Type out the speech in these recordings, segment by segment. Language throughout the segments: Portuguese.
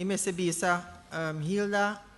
Imesebisa Hilda.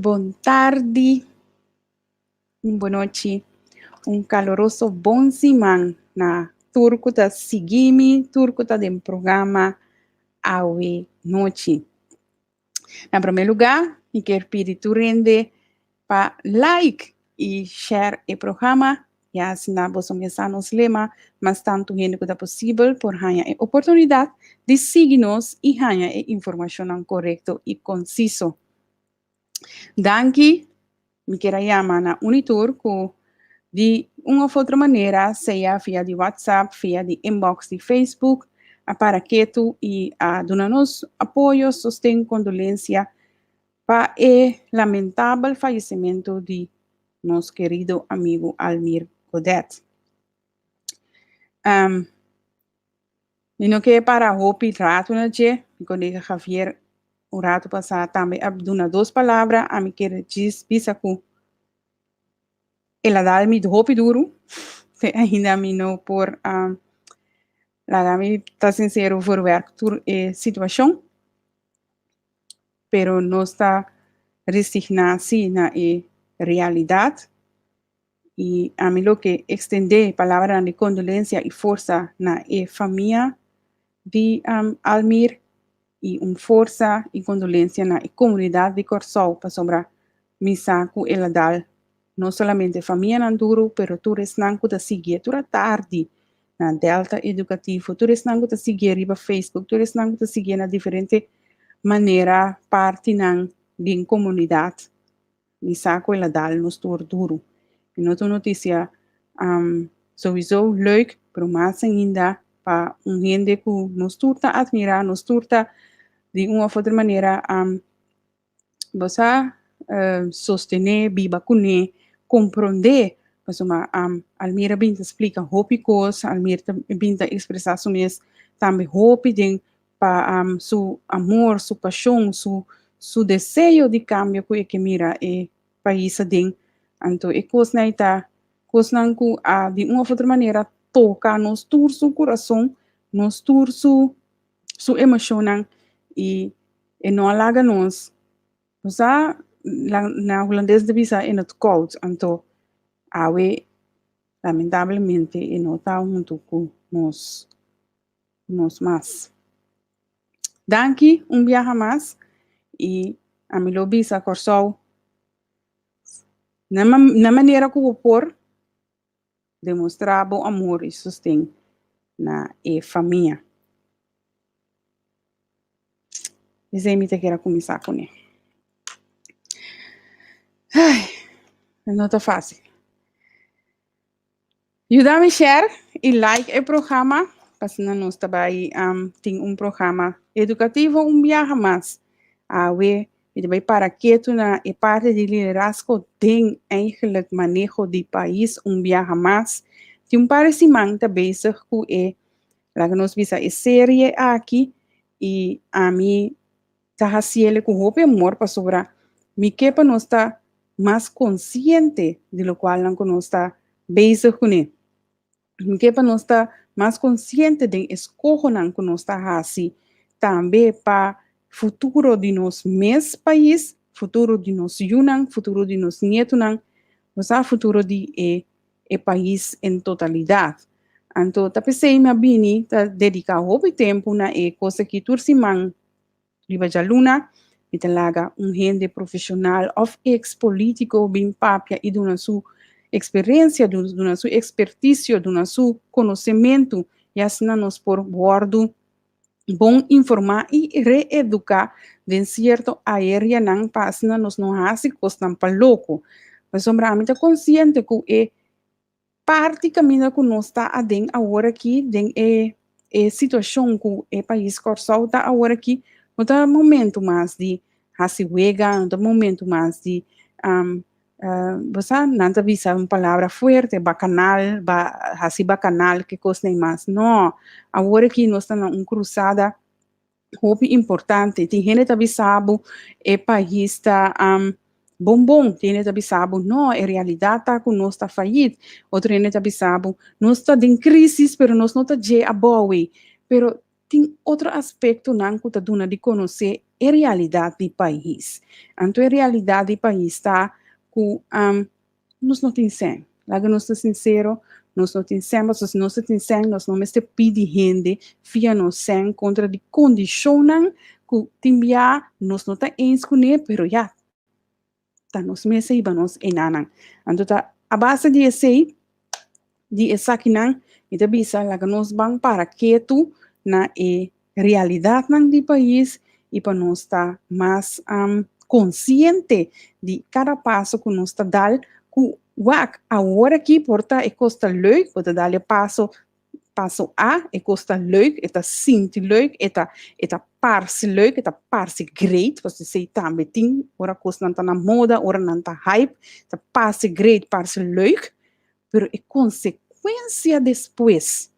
Buon tardi, boa noite, caloroso bom siman na turco da Sigimi, turco da dem programa Awe Noite. Na primeiro lugar, eu quero pedir tu rende para like e share o programa. E assim, nós vamos lema, mas tanto gente que é possível, por ganhar a oportunidade de seguir-nos e ganhar a informação correta e conciso. Danke, me quero chamar na Unitur, que de uma ou outra maneira, seja via de WhatsApp, via de inbox de Facebook, para que tu e dona-nos apoio, sustento, condolência para o lamentável falecimento de nosso querido amigo Almir Godet. E não quero para roupa rato, né, meu colega Javier, o rato passado também, abduna 2 palavras, a mim quero dizer, pisa com ela dá-me roupa duro, ainda me não por la me está sincero por ver a situação, pero não está resignado na realidade. E a mim lo que extender palavra de condolência e força na família de Almir e força e condolência na comunidade de Corsol para sobre missa que ela dá não somente família na duro, pero tu resnanco da seguir tura tarde na Delta Educativo, tu resnanco da seguir riba Facebook, tu resnanco da seguir na diferente maneira parte na de comunidade missa que ela dá nos tur duro. En outra notícia, sowieso leuk, pero mais ainda para gente que nos turta admirar, nos turta de uma ou outra maneira você sostener, viva com compreender, mas Almira binta explica hopi coisa, Almira binta expressar sumes também hopi para su amor, su paixão, su su desejo de cambio que mira e país adem, então e coisa ita coisa que de uma ou outra maneira toca nos tur su coração, nos tur su emoção e não alaga nos usa na holandês de visa en het koud, então awe lamentavelmente e não está junto com nos mais. Danke, viaje mais e a mi lo bisa corsou na maneira como por demonstrar bom amor e sustento na família. Isso é me te quero começar com ele. Ai, não tá fácil. Ajuda-me a share e like o programa, porque nós também tem programa educativo, viaje mais. We vai para que tu na parte de liderazgo tem eigenlijk manejo de país viaje mais. Tem parecimento bezig com lá que nós visa série aqui e a mim tá haciendo com o amor para sobre mi que para nós tá mais consciente de lo qual nós tá bezig com ele. Mi que para nós tá mais consciente de escolha que nós tá assim também para futuro de nos mes país, futuro de nos Yunnan, futuro de nos nietunan, o futuro de país em totalidade. Então, tá pensei me bini tá dedicar o tempo na coisa que tursimang riba jaluna, italaga gente profissional of ex-político bem papia e dona sua experiência, dona sua expertise, dona seu conhecimento, e assim nós por bordo bom informar e reeducar de certa área não passa nos não há costam para louco, mas sombra a mim tá consciente que parte caminho que nós está a den agora aqui den situação que o país corsal está agora aqui não tá momento mais de hasiwega, não tá momento mais de você não tá visa uma palavra forte, bacanal, bacanal que coisa nem mais, não, agora aqui nós está uma cruzada muito importante, tem gente que sabe o país está bom, tem gente que sabe, não, a realidade está com nós está fallido, outro gente que sabe, nós está em crise, mas nós não está de a boa, pero tem outro aspecto não que está dando de conhecer a realidade do país. Então, a realidade do país está que nós não temos sem, lá que nós estamos sinceros, nós não temos sem, mas nós não temos sem, nós não estamos pedindo gente, via nós sem, contra de condicionam que timbia, nós não estamos com ele, pero já, tá nos meses e nós enanang. Então, tá, a base de esse, de essa aqui não, e da bisa, lá que nós vamos para que tu, na realidade do país, e para nós estar mais consciente de cada passo que nós está dando, que agora aqui porta e costa leuk, porta dar passo A, e costa leuk, eta sinti leuk, eta parse leuk, eta parse great, você sei também tem, ora costa não tá na moda, ora não tá hype, eta parse great, parse leuk, pero é consequência depois.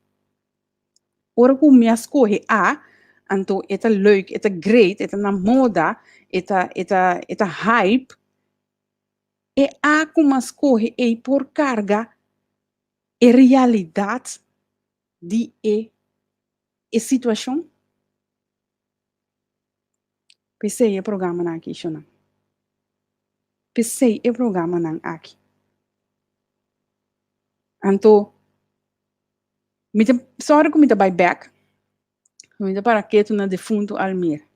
Ora que me escolhe então eta leuk, eta great, eta na moda, eta hype, e como escolhe e por carga e realidade de situação. Pensei o programa não aqui, Shona. Pensei o programa não aqui. Então, sorry que me tá back, me tá para que tu na defunto Almir.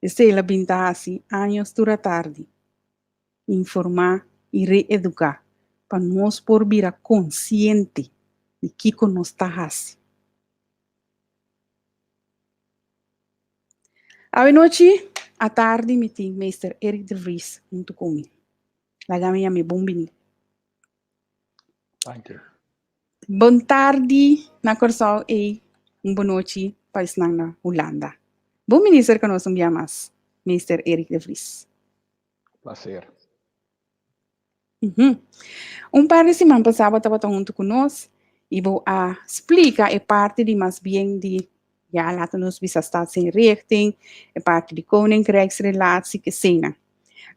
Pensei la binta assim, anos dura tarde. Informar e reeducar para nós por vir consciente de que nós está assim. A noite, à tarde, me tem Mr. Eric de Vries junto comigo. Lagami me bombini. Thank you. Boa tarde, na Corsal e boa noite para na Holanda. Bom ministro que nós enviamos, Mr. Eric de Vries. Prazer. Par de semana passada estava junto conosco e vou explicar a parte de mais bem de Ja, laten we bisa staatsinrichting, e parte di koninkrijksrelatie, que sena.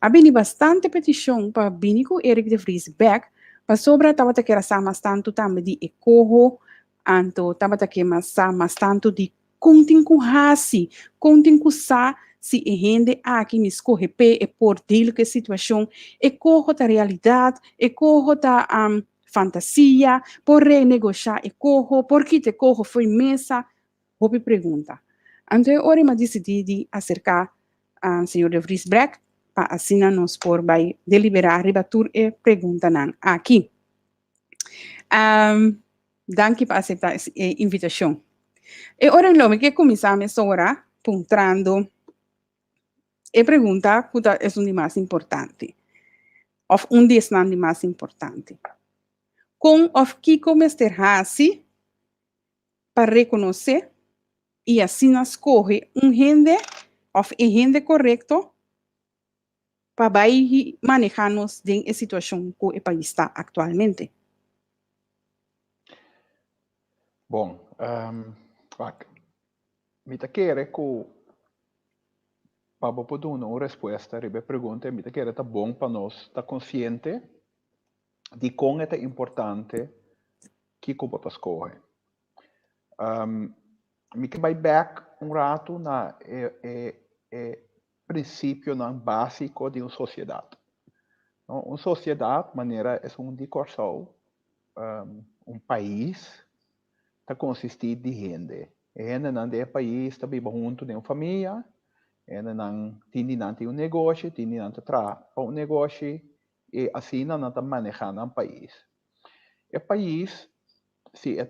Abini bastante petition pa biniku Erik de Vries Beck, pa sobra tabata kera sama stantu tambe di ekoho, anto tabata kema sama stantu di konting ku hasi, konting ku sa, si e rende aqui me escorre pe e por dele que situação, e corro da realidade, e corro da fantasia, por renegociar e corro, porque te corro foi mesa, houve pergunta. Então, ora me decidi acercar ao senhor de Vries Beck, para assim nos por vai deliberar, rebatur e pergunta nan aqui. Danke por aceitar essa invitação. E ora nome que começamos ora puntrando e pergunta qual é o mais importante. Of des nan de mais importante. Com of que comester hasi para reconhecer e assim escorre rende of rende correto para vai manejar-nos em a situação que o país está atualmente. Bom, me querer que para poder uma resposta a essa pergunta, me querer tá bom para nós estar consciente de como é importante que o botas corre. Me que vai back rato na princípio básico de uma sociedade. Uma sociedade, maneira, é discursão, país, está consistir de gente. E gente não é país, está vivo junto de uma família, e não tem um negócio, tem trabalho para um negócio, e assim não está manejando um país. E país, se é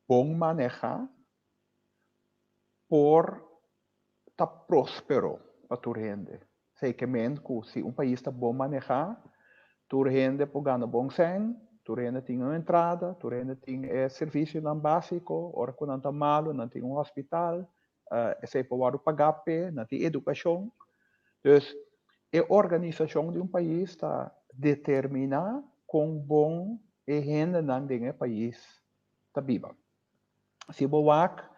bom manejar, por estar próspero para tu gente. Sei que se um país está bom manejar, tu gente pode ganhar bom sem, tu gente tem uma entrada, tu gente tem serviço não básico, ora quando não está malo, não tem um hospital, sei para pagar pé, não tem educação. Então, a organização de um país está determinar com bom e gente não tem país está viva. Se você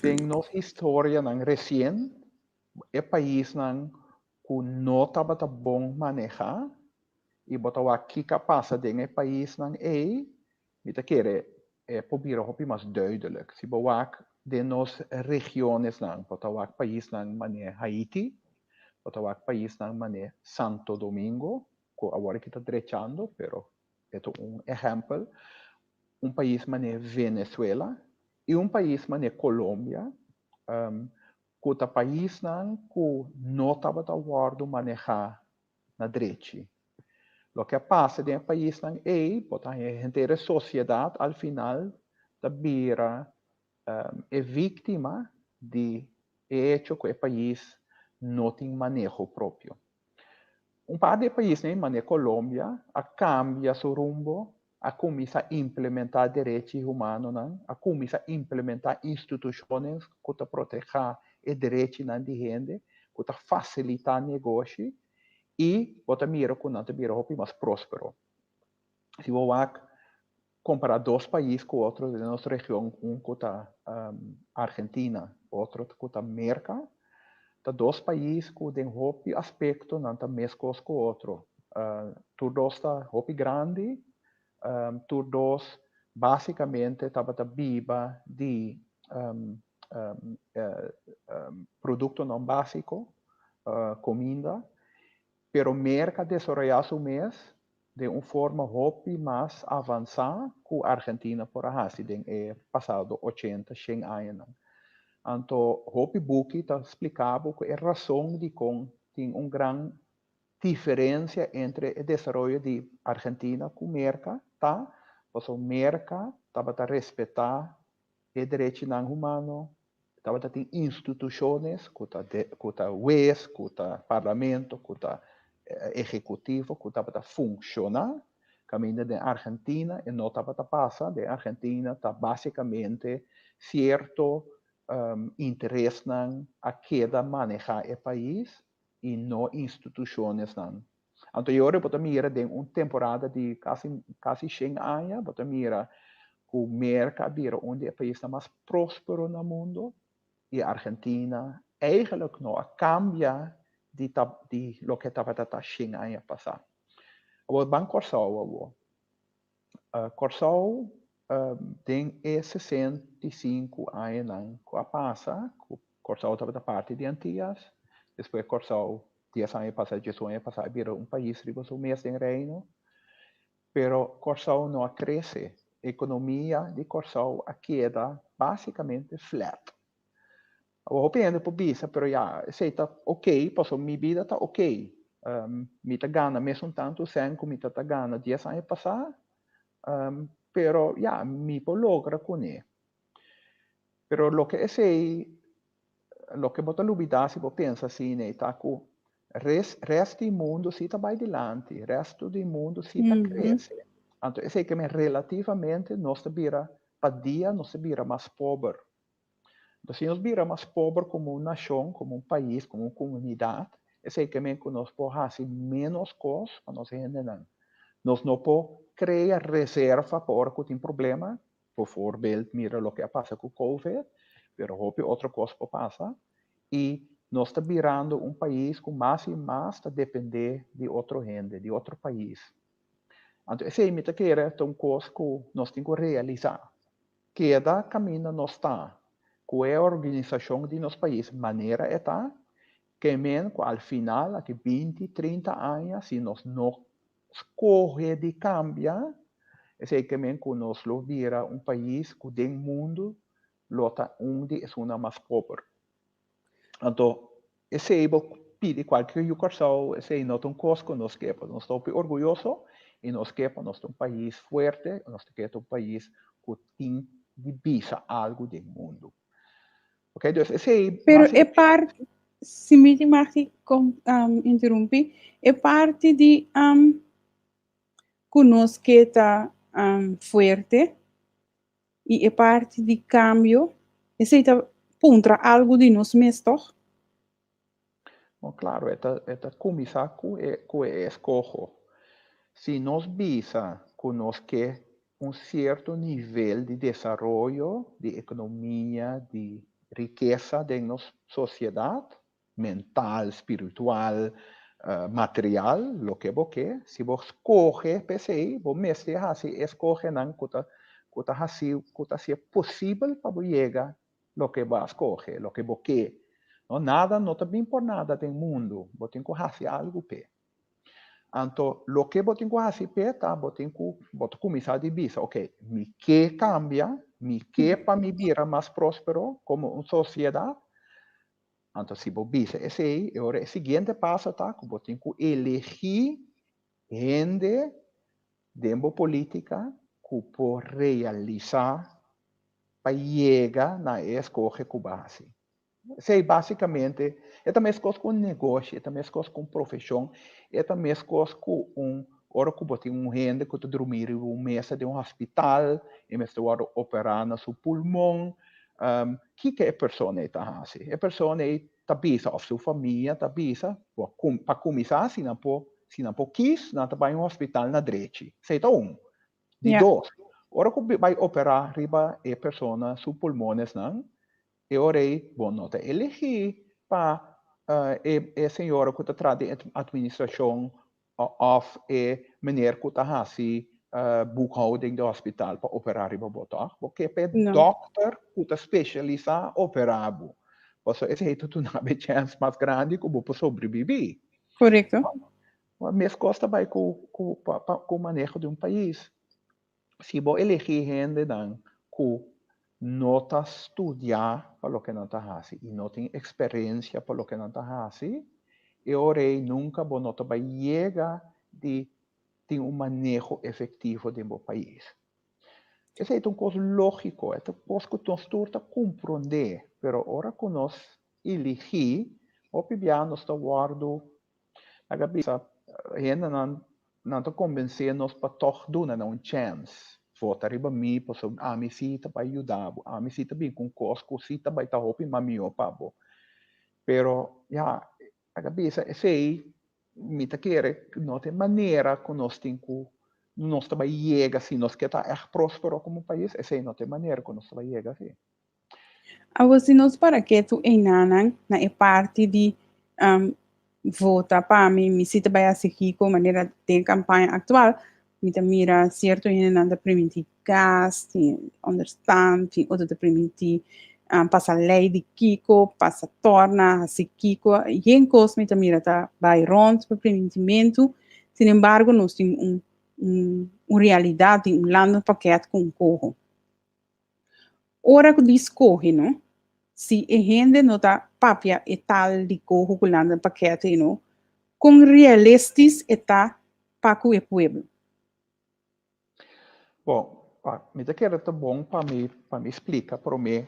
tem nossa história recente, é país que não estava bom manejar, e botar aqui capaz de país me querer probeer op mais duidelijk. Se boak de nos regiões botar país mané Haiti, botar país mané Santo Domingo, que agora que está trechando, pero é exemplo. País mané Venezuela e país mané Colômbia, que o país que não estava de manejar na direita. O que passa no país botar a inteira sociedade, al final, vira é vítima de hecho que o país não tem manejo próprio. Par de países, como a Colômbia, cambia seu rumbo, começa a implementar direitos humanos, começa a implementar instituições que protegem os direitos de gente, que facilitam negócio, e bota mira com nada mira hopi mais próspero. Se você comparar dois países com outros da nossa região, que está Argentina, outro que está América, tá dois países que têm hopi aspecto não tá mescos com outro. Todos está hopi grande, todos basicamente estava viva de produto não básico, comida. Pero América desarrollou su mês de uma forma hopi mais avançada que a Argentina, por exemplo, no passado 80, 100 anos. Então, hopi buki está explicado que a razão de que tem uma grande diferença entre o desenvolvimento de Argentina com América, tá? Porque a América estava a respeitar os direitos humanos, estava a ter instituições, que está juez, que está parlamento, que está executivo que estava a funcionar, caminho da Argentina, e não estava a passar, da Argentina está basicamente certo interesse a cada manejar o país e não instituições. Então, eu vou mira de uma temporada de quase 100 anos, vou mira o mercado onde é o país mais próspero no mundo, e a Argentina eigenlijk não cambia de lo que estava a China ano passado. O Banco Corsau, Corsau tem 65 anos que passa, Corsau estava da parte de Antillas, depois Corsau 10 anos passado, 18 anos passado, virou país rico o mês em reino, pero Corsau não cresce. A economia de Corsau queda basicamente flat. Eu opendo por bisa, pero já, sei tá ok, passou minha vida tá ok. Me tá gana mesmo tanto, sem que me tá gana 10 anos passado, pero já, me pode logra com ele. Pero lo que sei, lo que bota lubida se você pensa assim, né, tá com resto do mundo se tá vai adiante, resto do mundo se tá cresce. Então, eu sei que relativamente nós vira para dia, nós vira mais pobre. Então, se nós vira mais pobre como uma nação, como país, como comunidade, eu sei que nós podemos fazer menos coisas para nós gente não. Nós não podemos criar reserva para hora que tem problema. Por exemplo, mira o que passa com o Covid, mas outra coisa pode passar. E nós estamos virando país com mais e mais a depender de outra gente, de outro país. Então, essa é uma coisa que nós temos que realizar. Cada caminho nós está, com a organização de nosso país, maneira está, que ao final, aqui 20, 30 anos, se nós não escolhe de cambiar, esse que nós lo vira país que tem mundo, lota onde é uma mais pobre. Então, esse é pede qualquer educação, esse é não um coisa que nós queremos. Nós estamos orgulhosos e nós queremos, nós somos país forte, nós queremos país que tem de visa algo do mundo. Ok, então esse é Pero é parte, se me demais interromper, é parte de conosco que está forte e é parte de cambio, e se está contra algo de nós mesmos. Bom, claro, esta começar com escojo. Se nós visa que nós quer certo nível de desenvolvimento, de economia, de riqueza de nossa sociedade, mental, espiritual, material, lo que você quer, se você escolhe PCI, você mesmo escolhe não que é possível para você chegar lo que vai escolher, lo que você quer. Não, nada, não está bem por nada no mundo, você tem que fazer algo para. Então, o que você tem que fazer para, você tem que começar a dizer, ok, me que cambia, me que para me virar mais próspero como uma sociedade. Então, se você diz esse aí, agora o seguinte passo tá, que você tem que elegir gente dentro da política que pode realizar para chegar na escolha que base. Sei, basicamente, é também as coisas com negócio, é também as coisas com profissão, é também as coisas com hora que você tem gente que está dormindo em mesa de hospital, em vez de operar no seu pulmão, que a pessoa está fazendo? A pessoa está bisa, ou sua família está bisa, para começar, se não quis, não vai em um hospital na direita. Sei, tá De dois, hora que vai operar, riba a pessoa, seus pulmões, não? Eu orei, bom, nota, elegi para a senhora que está atrás da administração of a maneira que está assim, boekhouding do hospital para operar e botar, porque é doctor que está especializado em operar. Porque esse é tudo uma chance mais grande que você sobreviver. Correto. A mesma coisa vai com o manejo de um país. Se você elegir gente que não está estudar para o que não está fazendo e não tem experiência para o que não está fazendo, eu orei nunca não vai chegar de ter manejo efetivo do meu país. Essa é uma coisa lógica, é uma coisa que nós temos que compreender, mas agora que nós elegimos, nós estamos guardando a cabeça, a gente não está convencendo nós para dar uma chance. Votar para mim, para me cita para ajudar, me cita bem com cosco, cita vai estar roupa mas meu pabo. Pero já a cabeça é sei, me tá querer não tem maneira que nós tem que nós também chega assim, nós que está próspero como país, essa não tem maneira que nós também chega assim. Agora, nós para que tu enanan na parte de votar para mim, me cita vai seguir com maneira de campanha atual, me mira certo em nada permitir gas, understand, outro de permitir passar lei de Kiko, passa torna, assim Kiko, e em coisa me mira tá vai rond para permitimento, sin embargo, nós temos realidade, lando paquete com corro. Ora que discorre, não? Se a gente não está papia e tal de corro colando paquete, não? Com realistas está para o pueblo. Bom, me da que era tão bom para me explicar para mim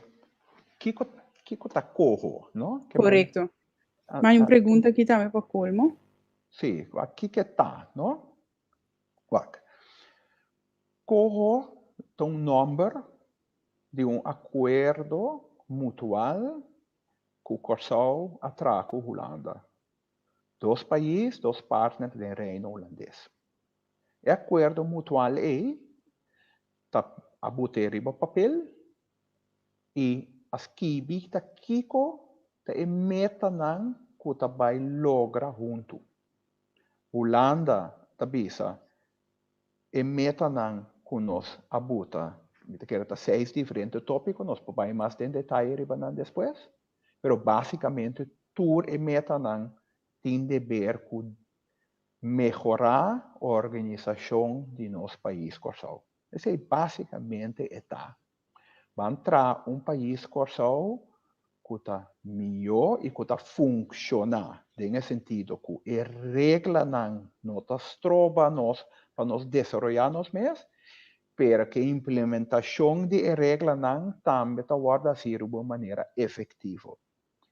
que tá corro, não? Que Correto. Mas uma pergunta aqui também para Colmo. Sim, aqui que tá, não? Corro é um número de um acordo mutual que o Corsau atraca a Holanda. Dois países, dois partners do reino holandês. O acordo mutual está a botar riba papel e as kibi ta kiko ta meta nan que ta vai logra junto. Holanda ta bisa meta nan que nós abuta. Kita quer ta 6 diferentes tópicos, nós podemos mais em detalhe riba nan depois. Pero basicamente tur meta nan tem dever com melhorar a organização de nosso país Corsau. Esse é basicamente está. Vai entrar país Corsau que está melhor e que está funcionar, no sentido que a regra não nos trova nós para nos desenvolver mais, para que a implementação de regra não também está guarda de uma maneira efetiva.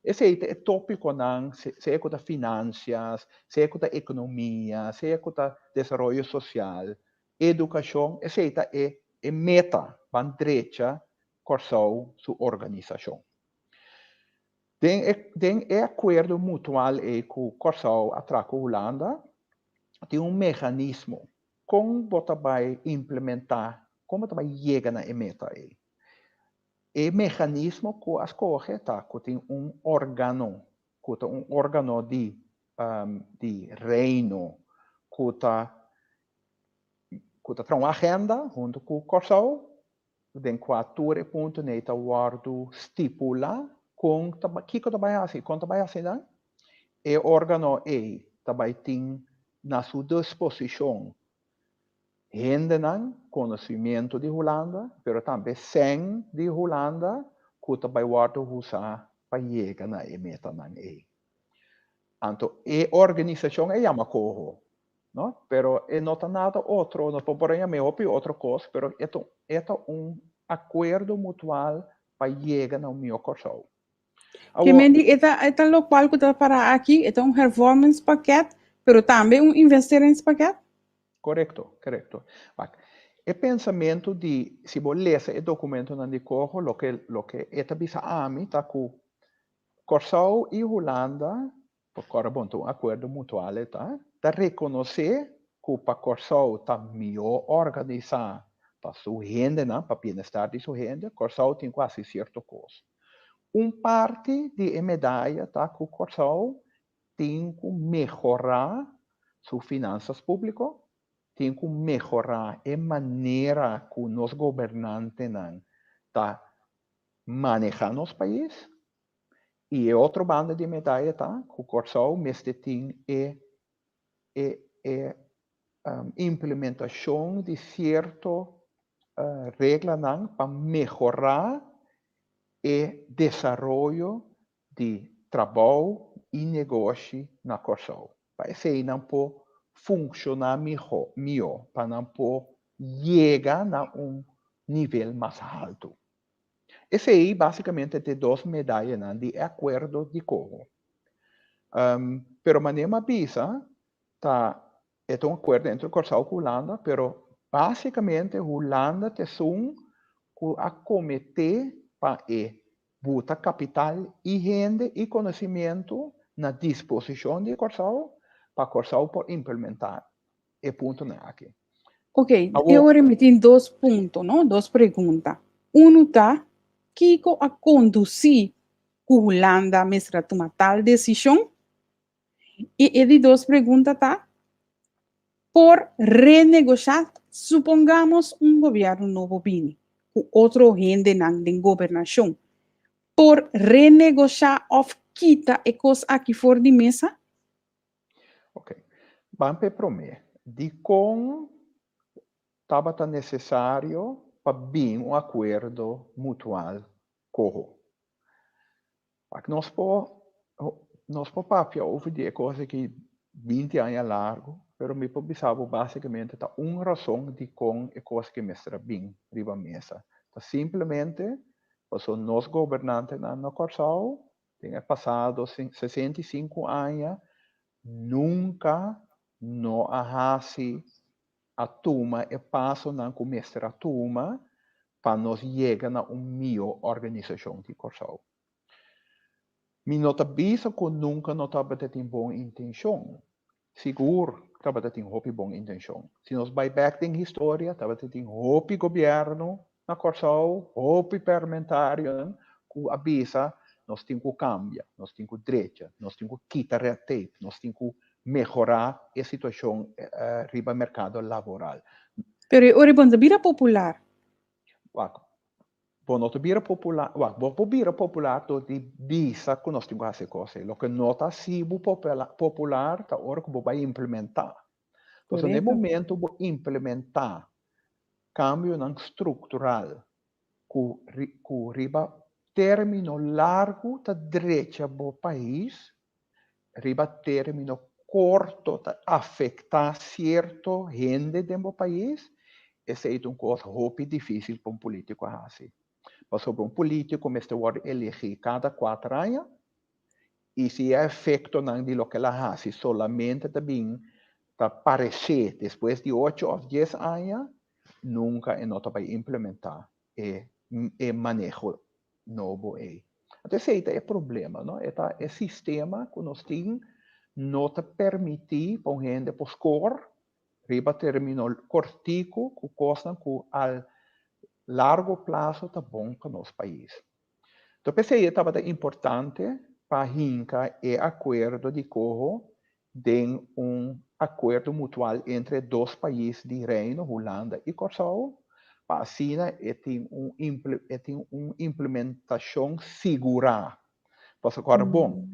Esse é tópico não, seja com finanças, seja com economia, seja com desenvolvimento social, educação, esse é meta, van direita, Corsau, sua organização. Tem acordo mutual que o Corsau atraca a Holanda, tem mecanismo como você vai implementar, como você vai chegar na meta aí. E mecanismo que as coisas que tem órgano de reino que tem uma agenda junto com o Corsau, den 4 pontos neta guardo stipula com que vai assim, quanto vai assim, né? E órgano também tem na sua disposição gente conhecimento de Holanda, pero também sem de Holanda, que também guarda usar para chegar na meta nan Então, a organização é uma coisa, não? Pero não tem nada outro, não pode me outra coisa, pero é acordo mutual para chegar no meu Corsau. Que mendi é lo qual que está para aqui, é performance paquete, pero também investimento paquete. Correto. O pensamento de, se você ler o documento não de corro, lo que é bisa a mim, tá com Corsau e Holanda, por um acordo mutual, tá reconhecer que para Corsau tá melhor organizar para sua renda, para o bem-estar de sua renda, Corsau tem quase certo custo. Parte de medalha tá que o Corsau tem que melhorar suas finanças públicas, tem que melhorar a maneira que os governantes estão manejando os países. E outra banda de medalha, tá? Que o Corsau mesmo tem implementação de certo regra para melhorar o desenvolvimento de trabalho e negócio na Corsau. Para isso não pode funcionar melhor, para não pode chegar a nível mais alto. Esse aí, basicamente, é 2 medalhas de acordo de corro. Pero maneira bisa, é acordo entre o Corsau e a Holanda, pero basicamente, a Holanda tem a cometer para botar capital e renda e conhecimento na disposição de Corsau, para Corsau por implementar. É ponto aqui. Ok, Awo- eu remeti em 2 pontos, não? 2 perguntas. Um tá, Kiko a conduzir com Holanda mesmo tomar tal decisão? E de 2 perguntas tá, por renegociar, supongamos governo novo viene, com outro gente na governação, por renegociar of quita e coisa aqui fora de mesa? Ok. Bampe prome. De com estava necessário para bem um acordo mutual corro. Nós po papia houve de coisa que 20 anos largo, pero me pensava basicamente tá uma razão de com e coisa que me será bem riba mesa. Tá simplesmente, passou nós governantes na Corsal, tem passado 65 anos, nunca no ahasi a turma e passo na começar a turma para nós chegar na melhor organização de Corsal. Mi nota bisa ko nunca notava de tem boa intenção. Seguro, estava de tem hopi boa intenção. Se nós vai back em história, estava de tem hopi governo na Corsal, hopi parlamentário, que avisa, nós temos que cambiar, nós temos que direita, nós temos que quitar red tape, nós temos que melhorar a situação riba mercado laboral. Pero eu respondo, vira popular. Nota bira popular, bira popular to di bisa que nós temos que fazer coisa. Lo que nota sibo popular tá hora que vai implementar. Então, no Correto. momento vou implementar cambio não estrutural que riba termino largo da direita do país, riba termino curto tá afetar certo gente do país, esse é uma coisa muito difícil para político a fazer. Sobre um político, este vai eleger cada 4 anos, e se é efeito não de lo que ela faz, solamente também para parecer, depois de 8 ou 10 anos, nunca vai implementar e manejo novo. Então, esse é o problema, não? É o sistema que nós temos, não te permite, por gente, por score, riba termino cortico, que costa que al largo prazo está bom para nosso país. Então, pensei que estava importante para hinca e acordo de corro de acordo mutual entre 2 países de Reino, Holanda e Corsau, para assim ter uma implementação segura. Pois agora, bom,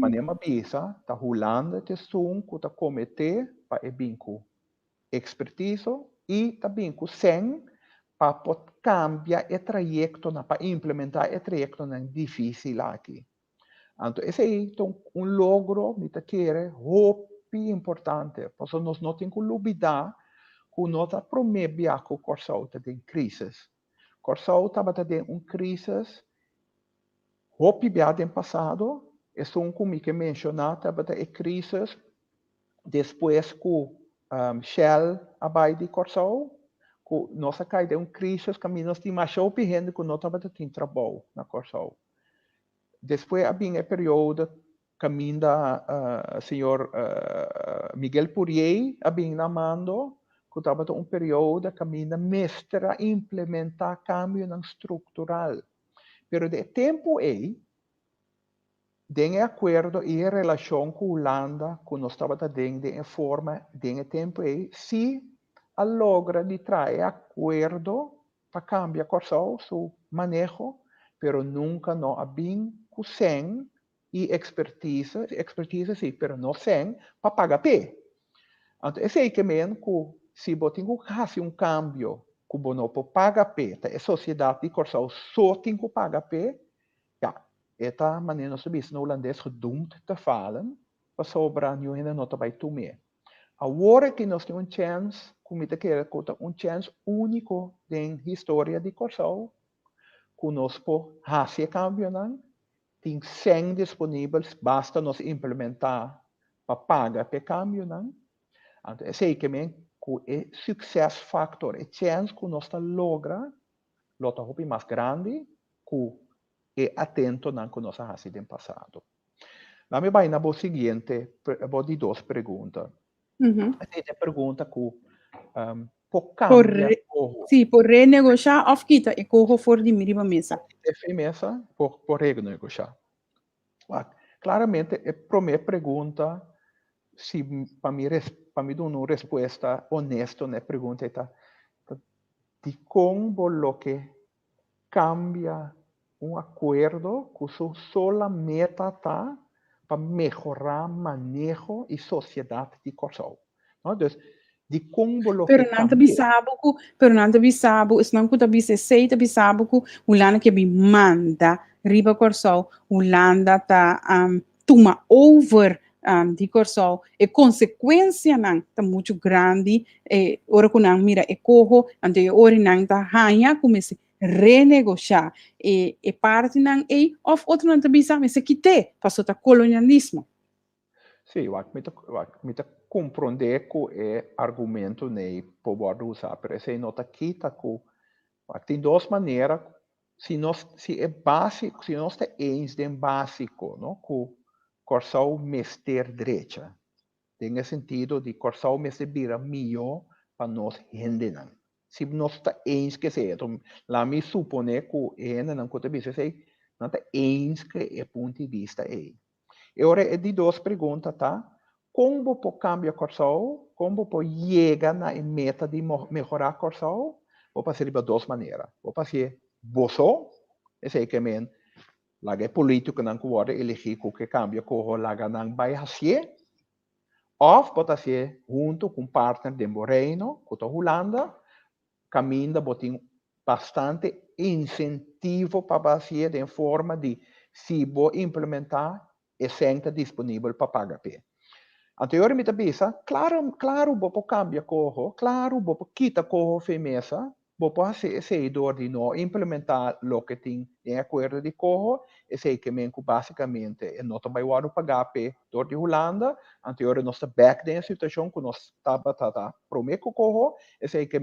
manema bisa, tá Holanda te que está comitê para e binco expertise e também com sem para poder cambiar o trajeto, para implementar o trajeto difícil aqui. Então, esse é logro, me quer, muito importante, porque nós não temos que olvidar que nós promovemos que o Corsau tem crises. Corsau estava tendo crises, muito bem no passado, e são como que mencionar, estava tendo crises depois que Shell abai de Corsau, que nós caímos em crise, que nós tínhamos achado que nós estávamos tendo trabalho na Corsau. Depois havia um período caminho da senhor Miguel Purier, havia na mando, que estava um período caminho mestra implementar cambio estrutural. Pero de tempo aí, de acordo e relação com a Holanda, que nós estávamos tendo em forma de tempo aí, se a logra de trazer acordo para cambiar Corsau, seu manejo, pero nunca não havia sem e expertise sim, pero não sem para pagar pé. Então, esse é que mesmo que se você tem um cambio que você não paga pé, a sociedade de Corsau só tem que pagar pé, esta maneira nós sabemos no holandês gedoemd te falen, para sobra nu ainda não vai tomar. Agora que nós temos chance, como te quer, chance único na história de Corsau, que nós podemos fazer campeonato, tem 100 disponíveis, basta nós implementar para pagar para campeonato. Então, esse é que o success factor, a chance que nós logra, lota hopi mais grande, que e atento na que nós fazemos no passado. Lá me vai na seguinte, vou de 2 perguntas. Uhum. A pergunta que por cambia Por, cojo. sim, por renegociar ou quita e corro fora de mim mesa. É firmeza por renegociar. Claramente, a primeira pergunta, se para mim dar uma resposta honesta na pergunta, é de como lo que cambia um acordo que sua sola meta está para melhorar manejo e sociedade de Corsol. Então, de como lo que Pero nanta cambia. bisabo, is não kuta bise seita bisabo ku ulana que bi manda riba corsol, ulanda ta tuma over di corsol e consequência não tá muito grande e ora ku nang mira e corro ante ora nang ta hanya comece renegociar e parte nang e of outro nanta bisa me se quite passou ta colonialismo. Sim, eu compreender que é argumento nem poder usar, mas é nota aqui tá que tem duas maneiras, se é básico, se nós temos de básico, não, que Corsal mester direita, tem o sentido de Corsal mester vira melhor para nós render não. Se nós temos que ser, então lá me supone que ainda não conta bem, se não temos que é ponto de vista aí. E ora é de duas perguntas, tá? Como pode cambiar Corsal? Como pode chegar na meta de melhorar Corsal? Vou fazer de duas maneiras. Vou fazer você, esse é que é laga político não pode eleger que cambia corro laga não vai fazer. Ou pode fazer junto com partner de Reino, com a Holanda, caminha botem bastante incentivo para fazer de forma de se vou implementar e senta disponível para pagar P. Anteriormente bisa, claro, vou cambia corro, claro, vou quita corro femesa, vou fazer seguidor de não implementar o que tem em acordo de corro, e sei que basicamente é não vai o pagar P dor de Holanda, anterior nós back da situação que nós estava prometo corro, e sei que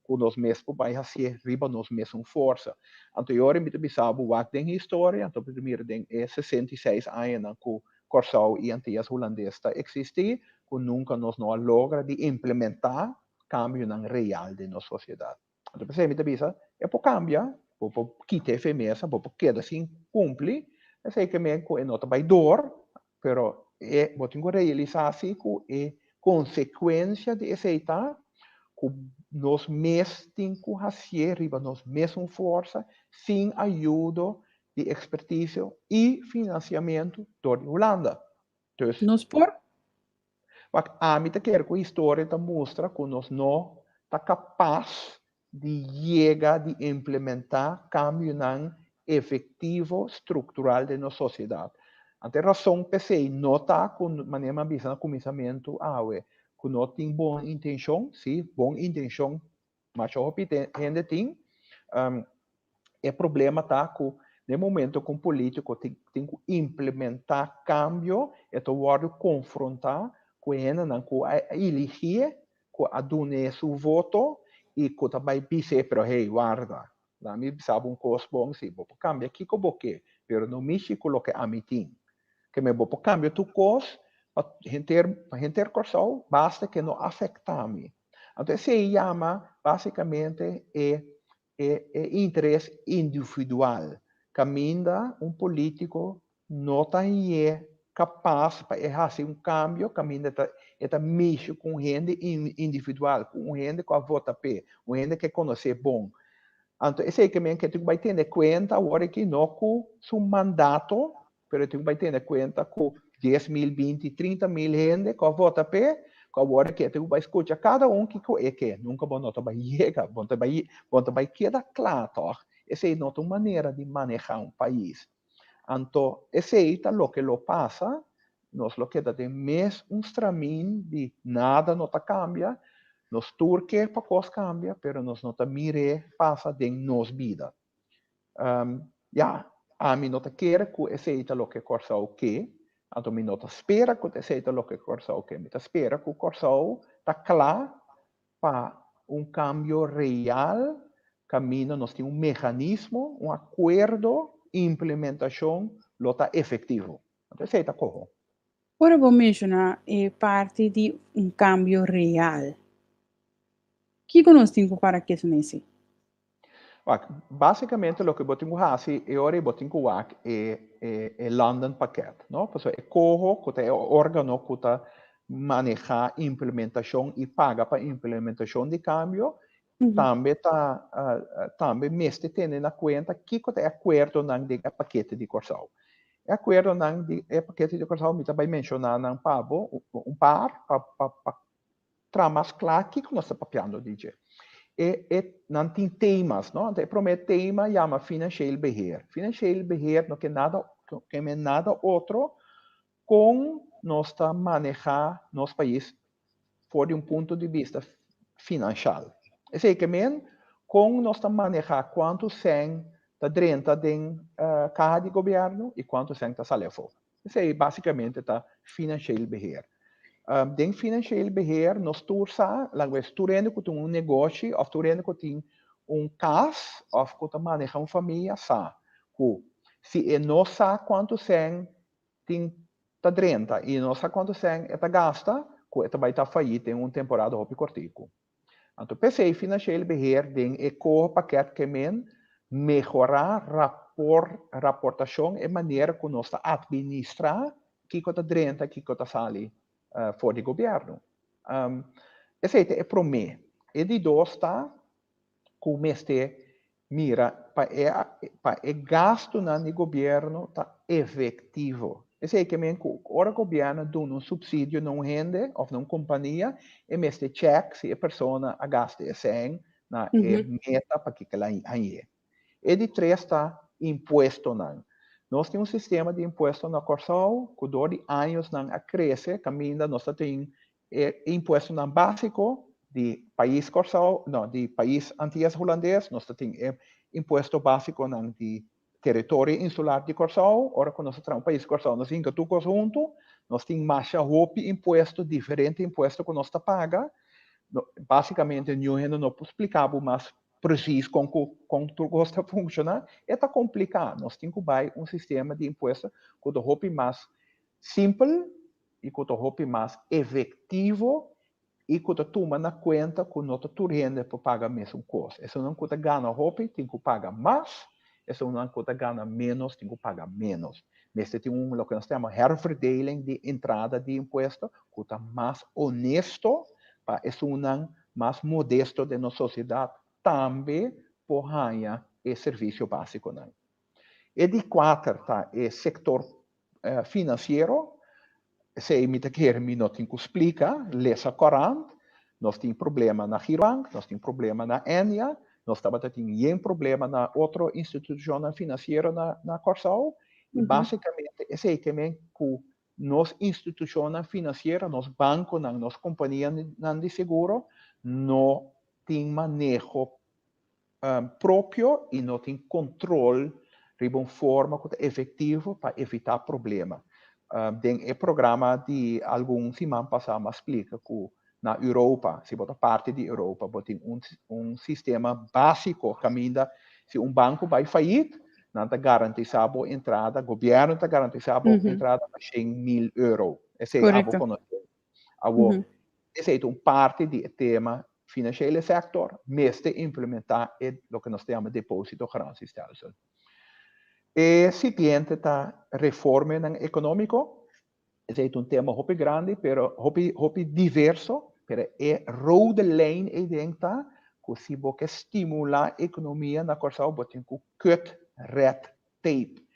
nós mesmo vai fazer riba nós mesmo força. Anteriormente bisa, o tem história, então primeiro tem 66 anos que Corsau e antigas holandesa existir, que nunca nós não logra de implementar cambio não real de nossa sociedade. Então, você me diz, é por cambiar, por quitar a femesa, por queda sem cumprir, é sei que me é nota vai dor, pero é, vou ter que realizar assim que é consequência de aceitar que nós mesmos temos que fazer, nós mesmos força, sem ajuda de expertise e financiamento da Holanda. Dus, Nos por wat Amita quer que a história mostra que nós não está capaz de chegar, de implementar cambio efetivo, estrutural de nossa sociedade. Ante razão, pensei, não está com maneira de no começamento, que não tem boa intenção, sim, boa intenção, mas o que gente tem, é problema tá que no momento com político tem que implementar cambio e tu vai confrontar com ele não com eleger com a donar seu voto e com também dizer para hey guarda lá me sabe coisa bom sim vou cambiar aqui com boque pero não mexe com o que a mim tem que me vou cambiar tu coisa para gente corção basta que não afeta a mim então se chama basicamente interesse individual. Caminha político não é capaz de fazer cambio, caminha está mexer com gente individual, com gente que vota P, com gente que conhece bom. Então, esse é que tu vai ter em conta agora que não com seu mandato, mas tu vai ter em conta com 10.000, 20, 30.000 gente que vota P, agora que tu vai escutar cada que é que nunca vão notar vai chegar, vão vai quedar claro, tá? Essa é outra maneira de manejar país. Então, esse é o que lo passa, nós lo que tem mais caminho de nada não cambia, nos turque para coisas cambia, pero nos não mire passa de nos vida. A mim não quer que esse é o que corsa o que, então, me nota espera que aceita o que corsa o que. Me espera que o Corsau está claro para cambio real, caminho, nós temos mecanismo, acordo, implementação, lo está efetivo. Então, aceita como. ora vou mencionar parte de cambio real. que nós temos para que isso nesse? Basicamente, o que eu tenho que fazer é London Packet, não? Porque é corro, que é órgão que manejar implementação e paga para implementação de câmbio, também mestre tem na conta que é acordo não de paquete de Corsal. É acordo não de paquete de Corsal, me também mencionar não pabo par para tramas claro que nós estamos papiando DJ. Não tem temas, não? Então, promete tema chama financial beheer. Financial beheer não é nada outro com nós manejar nosso país por um ponto de vista financeiro. É que com nós manejar quanto sem está dentro da carga de governo e quanto sem está saindo fora. Isso aí basicamente está financial beheer. Den financieel beheer, nós tursa, language turende que tem negócio, of turende que tem caso, of que maneja família, sa. Se é não sabe quanto sem tem tá drenta e não sabe quanto sem é gasta, que vai estar falhida em temporada hopi cortico. Então, pensei financieel beheer den eco paquete que melhorar rapportação e maneira que nós administrar que está drenta, que está sali for de governo. Esse é para mim. E de dois está como este mira para o gasto no governo está efetivo. Esse é que o governo dá um subsídio não rende ou não companhia e este cheque se a pessoa a gasta 100 na meta para que ela aí. E de três está imposto não. Nós temos um sistema de imposto na Corsal, que durante anos não cresce, caminha, nós temos imposto não básico de país Corsal, não, de país Antillas holandês, nós temos imposto básico não de território insular de Corsal, ora que nós temos um país Corsal, nós temos tudo junto, nós temos mais imposto, diferente imposto que nós paga, basicamente, eu não posso explicar, mas preciso como tu gosta de funcionar, é complicado. Nós temos que um sistema de imposto que é mais simples e que é mais efetivo e que toma na conta que nós rende para pagar mesmo custo. Isso não que ganha tem que pagar mais, isso não que ganha menos, tem que pagar menos. Mas tem o que nós chamamos herverdeling de entrada de imposto, que está mais honesto, para isso não mais modesto de nossa sociedade, também por ganhar o serviço básico. Não. E de quatro, tá, o setor financeiro, se imita que me não tem que explicar, lesa corante, nós temos problema na Girobank, nós temos problema na Enia, nós temos problema na outra instituição financeira na Corsal, e basicamente, esse é que nos instituições financeiras, nos bancos, nas companhias de seguro, não tem manejo próprio e não tem controle de uma forma efetiva para evitar problemas. Tem o programa de algum semana passada me explica que na Europa, se bota parte da Europa, tem um sistema básico caminha se um banco vai falir, não está garantizado a entrada, o governo está garantizado a entrada a 100 mil euros. Esse é algo que esse é parte do tema financeiro sector, mas de implementar o que nós chamamos de depósito garantiestelsel. E seguinte está reforma econômico. Esse é um tema muito grande, muito diverso, mas é rode lijn evidente que se você estimular a economia na Corsal, você tem que cut red tape.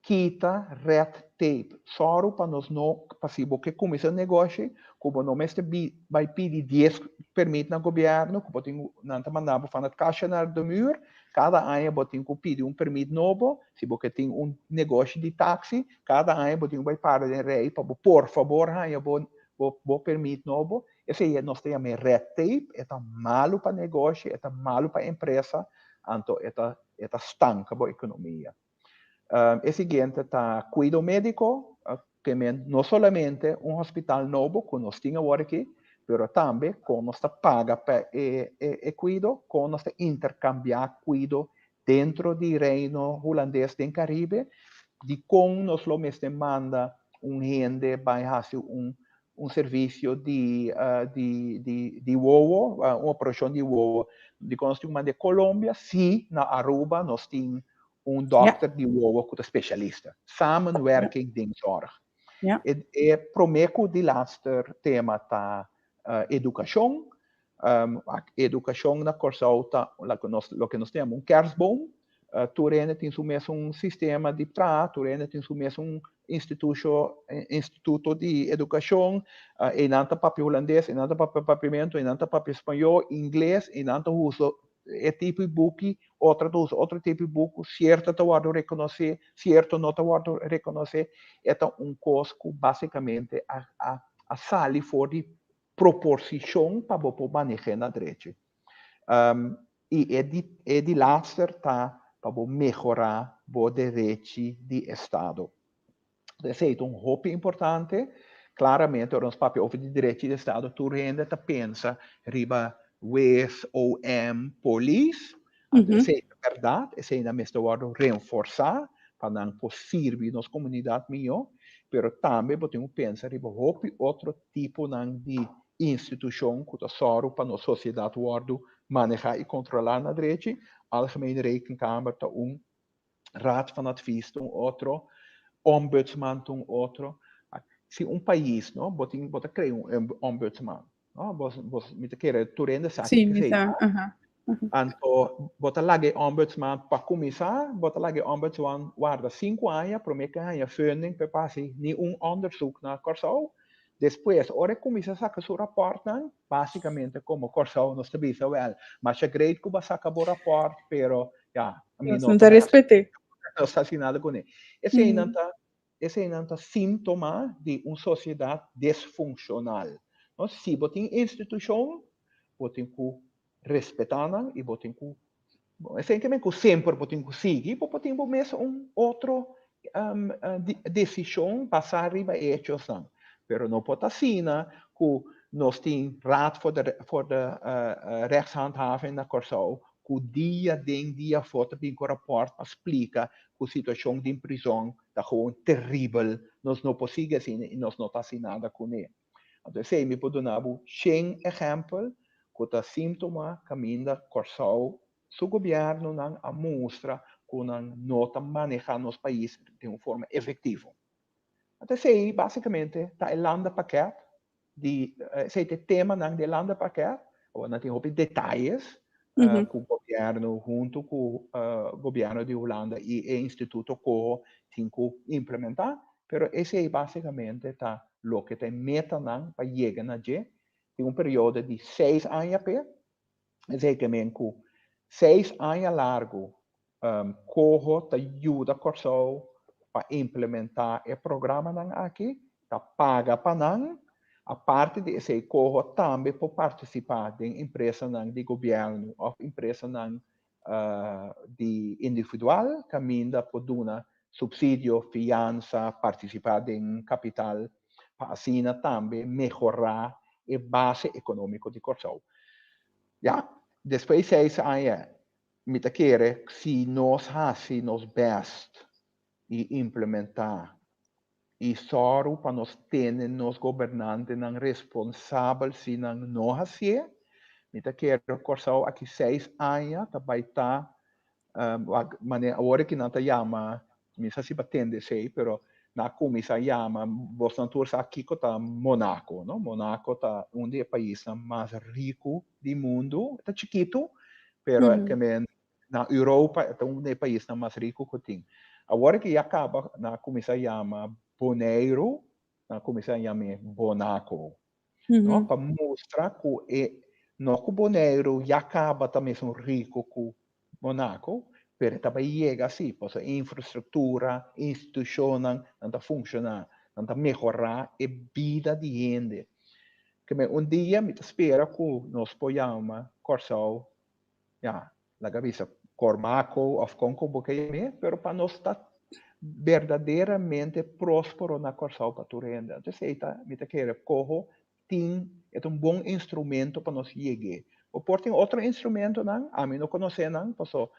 Quita red tape. Só para nós não, para se você começar um negócio, como não vai pedir 10 permisos no governo, que você não está mandando para a caixa do muro, cada ano você tem que pedir um permiso novo, se você tem um negócio de táxi, cada ano você vai parar de rei, para por favor, vou permiso novo. Esse aí nós temos red tape, é malo para negócio, é malo para a empresa, então é estanca a economia. É seguinte, está cuidado médico, que não somente um hospital novo, que nós temos agora aqui, mas também com nós paga para cuidado, com nós intercambiar cuidado dentro do reino holandês do Caribe, de como nós lo manda um rende vai fazer serviço de OWO, uma operação de OWO. Nós temos de Colômbia, sim, na Aruba, nós temos dokter de OWO que é especialista. Samenwerking de zorg. E prometo de laatste tema tá educação. A educação na Corsau tá, lo que nós temos kerstboom. Turene tem o mesmo sistema de Turene tem o mesmo instituto de educação, e nanta papi holandês, e nanta papi papimento, e nanta papi espanhol, inglês, e nanta uso tipo de book, outro tipo de book, certo te guardo reconhecer, certo não te guardo reconhecer, é curso que basicamente a sali for de proporção para você manejar na direita. E é de laatste tá para melhorar o direito de Estado. Esse é hoop importante. Claramente, os papéis de direito de Estado, tu rende te pensa, riba WES, OM, police. Esse é verdade, esse é mesmo guardo reforçar, para não servir nas comunidades melhor, mas também podemos pensar riba hoop outro tipo de instituição que está só para a sociedade guardo manejar e controlar na direita. Algemene Rekenkamer tá raad van advies tá outro, ombudsman tá outro. Se país, não, bota criar ombudsman, não, vos me querer turende sabe que sei. Anto bota lage ombudsman para começar, bota lage ombudsman guarda 5 anos, promete ganhar funding para passar nem onderzoek na Corsau. Depois, ora começa a sacar seu rapport, basicamente como Corsau não está bem, well, mas é great que você saca o rapport, pero ja, a mim não está assinado com ele. Esse é um síntoma de uma sociedade disfuncional. Se você tem instituição, você tem que respeitar e você tem que essencialmente sempre você tem que seguir, você tem que mesmo outra decisão passar arriba e hechos. Pero não pode assinar que nós temos raad voor de rechtshandhaving na Corsau, que dia foto tem um rapport para explicar que a situação de prisão está gewoon terrível, nós não podemos assim e nós não está assinada com ele. Então, se me pode dar um exemplo, que está síntoma caminho da Corsau, o governo não mostra que não está manejando nos países de uma forma efetiva. Então, sei, basicamente, está o landenpakket, sei, o tema do landenpakket, ou não tem detalhes, que o governo, junto com o governo de Holanda e o Instituto COHO, tem que implementar, mas esse é basicamente tá, o que tem meta para chegar na G, tem período de 6 anos, exatamente, 6 anos largo, COHO te ajuda a Corsau para implementar o programa aqui, tá paga para a parte de esse COHO também pode participar de empresa de governo ou empresa de individual, caminho por dar subsídio, fiança, participar em capital, para assim também melhorar a base econômica de Corsau. Depois de 6 anos, me querer se nós fazemos best e implementar e só para nós ter nos governantes responsáveis se não fazer, me querer Corsau aqui 6 anos também está agora que não chama, me se batende sei, pero na comissão chama, você não torce aqui que está Monaco, não? Monaco está dos países mais ricos do mundo, está chiquito, pero também na Europa é dos países mais ricos que tem. Agora que acaba na comissão chama Bonaire, na comissão chama Monaco, não? Para mostrar que não que Bonaire já acaba também são rico com Monaco, pero também chega assim, pois a infraestrutura, instituição, não está funcionando, não está melhorar a vida de gente. Que dia me espera que nós podemos Corsau, la cabeça Cormaco ou Conco, porque pero para nós estar verdadeiramente próspero na Corsau para tu renda. Então, me quer COHO é bom instrumento para nós chegar. O portem outro instrumento não, a mim não conhece não, passou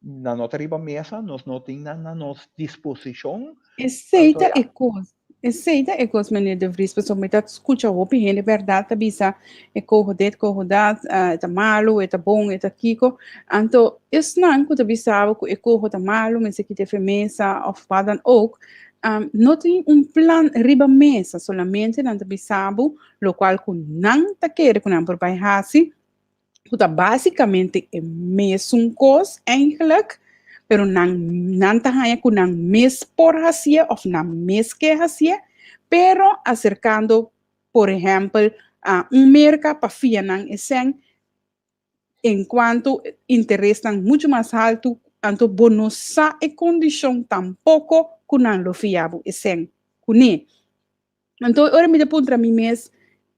na nossa riba mesa, nós não temos na nossa disposição. Aceita e coisa. Aceita é que os meninos de Vries, pessoal, me tá escuta o opinião, é verdade, tá bisa, é corro dat, tá malo, é tá bom, é tá kiko. Então, isso não, que tá bisa, que é corro tá malo, mas aqui tem mesa, of padan ook. Não tem plan riba mesa, solamente não tá bisa, lo qual que não tá querer que não por baixar, que tá basicamente é mesmo coisa, eigenlijk, pero não tá ganha que não mes por hacia, ou não mes que hacia, pero acercando, por exemplo, a mercado para fianang esen, enquanto interesse muito mais alto, então bonosa e condição tampouco que não lo fiabo esen, kune. Então, ora me depois para mim mesmo,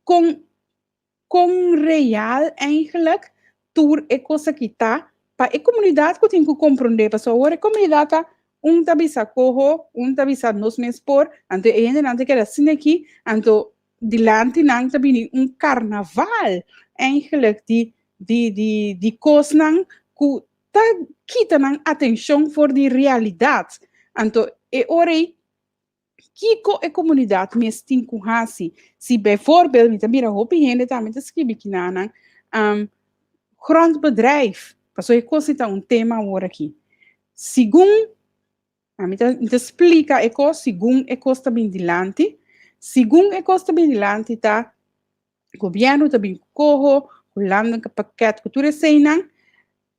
com real eigenlijk, tour é coisa que tá, para a comunidade que tem que compreender, pessoal, agora a comunidade tá tabisa corro, tabisa nos mes por, ante ainda não tem que assim aqui, então dilante não tabi carnaval, eigenlijk die coisa não que tá quita não atenção for die realidade, então é hora Kiko e comunidade mes tem com hasi. Se bijvoorbeeld, met een mira hopi hende também te escrever aqui na grondbedrijf. Passou a coisa um tema agora aqui. Segundo, a mim te explica e coisa segundo e coisa também dilante. Segundo e coisa também dilante tá governo também corro, rolando que paquete que tu receiam.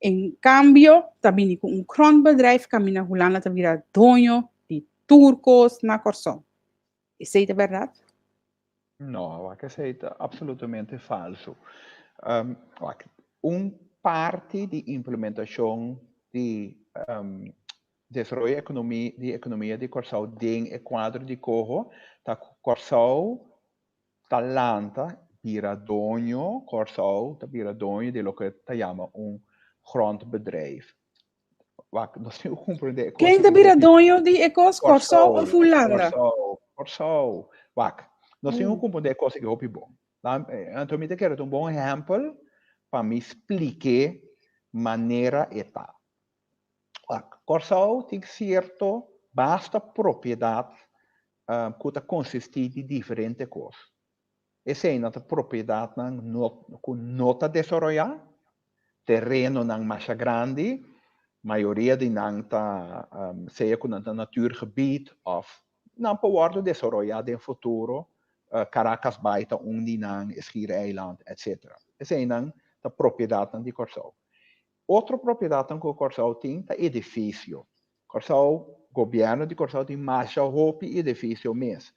Em cambio, também com grondbedrijf caminha rolando também a dono de turcos na Corsão. Isso é verdade? Não, que isso é absolutamente falso. Parte de implementação de desenvolvimento de economia de Corsão dentro do quadro de corro, tá Corsão talanta vira dono, Corsão tá vira dono de lo que te chama grondbedrijf. Nós temos que compreender. Quem te vira dono de ecos Corsão ou Fulanda? Corsão. Nós temos que compreender coisa que é bom. Então, eu quero um bom exemplo para me explicar maneira eta. Corsão tem certo basta propriedade que consiste de diferentes coisas. Essa é a propriedade que nota desarrollar, terreno não mais grande, maioria de não tá seja com um natuurgebied of não pode desarrollar no futuro Caracas baita onde não Schiereiland, etc. Essa é a propriedade de Corsão. Outra propriedade que o Corsão tem é edifício. Corsão, governo de Corsão tem mais edifício mesmo.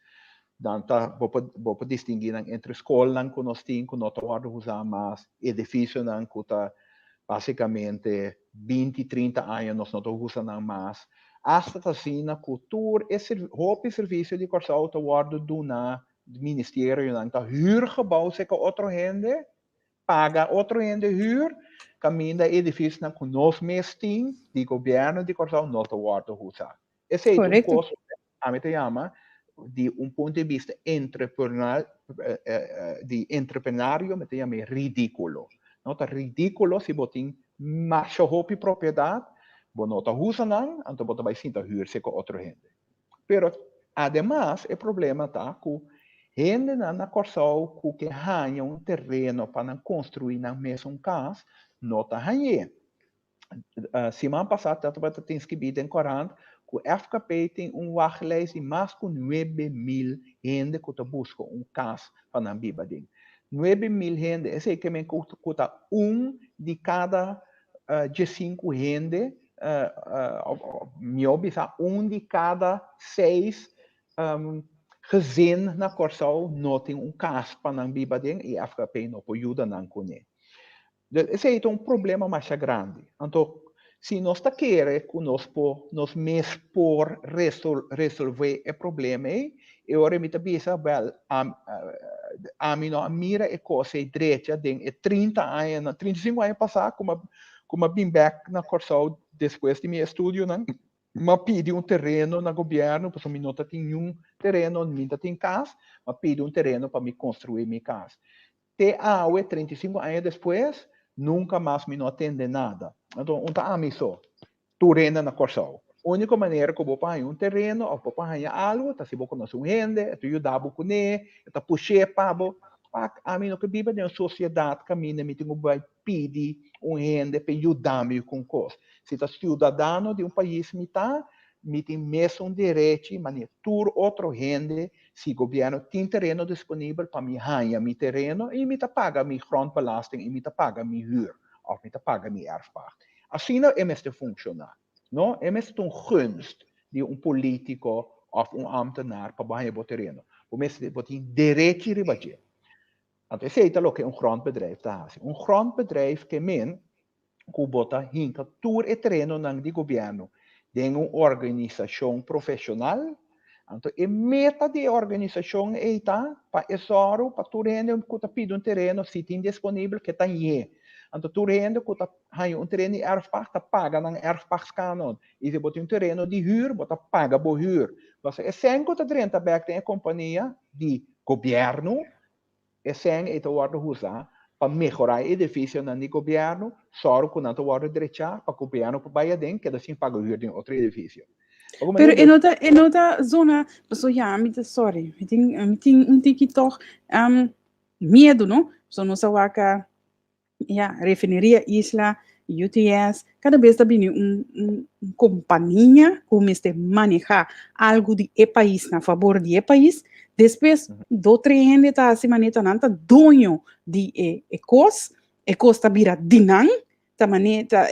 Então, vou distinguir entre escola que nós temos, que nós temos usar mais, edifício que está basicamente 20, 30 anos nós não usamos mais. Hasta assim, na cultura, esse serviço de Corsão está do ministério, então, huurgebouw, zeker outro rende, paga outro rende huur, caminha edifício na conosco mesmo, de governo de Corsão, não está usar. Esse é um curso, a mim chama, de ponto de vista entreprenário, me chama ridículo. Não está ridículo se botem mais propriedade, não está usando, então você vai sentar huur, zeker outro rende. Pero, además, o problema está que gente na Corsão que ganha terreno para construir na mesma casa, não está ganhando. Semana passada, eu tenho escrito em Corão que o FKP tem wachtlijst de mais de 9.000 gente que busca casa para a Bibading. 9.000 gente, esse é que me custa de cada 5 gente, de cada 6 gezin na Corsão não tem casa para a Bibading e a FKP não pode ajudar na Cune. Esse é um problema mais grande. Então, se nós queremos que nós mesmos por resolver o problema, eu me pensa, a mim não mira a coisa direita de 30 anos, 35 anos passar, como bem back na Corsão depois de meu estudo, né? Mas pedi terreno no governo, porque eu não tenho terreno, não tenho casa, mas pedi terreno para me construir minha casa. Até 35 anos depois, nunca mais me não atende nada. Então, a mim só, tu renda na Corsão. única maneira que eu vou para um terreno ou vou para algo, tá se vou conhecer um gente, tu ajudar a comer, tá puxar para a mim no que vive na sociedade, caminha, me tenho que pedir um gente para ajudar-me com coisas. Se tá cidadão de um país, me tem mesmo um direito, mas tur outro gente, se o governo tem terreno disponível para me ganhar meu terreno, e me paga minha grondbelasting, e me paga minha huur, ou me paga minha erfpacht. Assim não é mesmo funcionar. Não é mesmo gunst de um político ou um ambtenaar para ganhar o terreno. O mesmo tem direito de ribater. Want ik zei ook een grondbedrijf te hebben. Een grondbedrijf que men, que bota hinka tour e terreno nang di governo. Den een organisatie profissional. Então, e meta de organização é para esoro, para tu rende que tu pede terreno, se tem disponível que tá aí. Então, tu rende que tu hay terreno de erfpacht, paga ng erfpachtskanon. E se bota terreno de huur, bota paga bo huur. Você é sem que tu renta back tem companhia de governo, e sem esta worden usar para melhorar o edifício no governo, só que não worden direita para o governo para baia den, que assim paga o de outro edifício. Pero en otra zona, so ja, sorry, me tem toch medo, no? So no sawaka, ja, refineria Isla, UTS, cada vez está vindo companhia que este manejar algo de e país na favor de e país, depois do treino está assim maneira nanta dono de ecos está vira dinang, ta maneira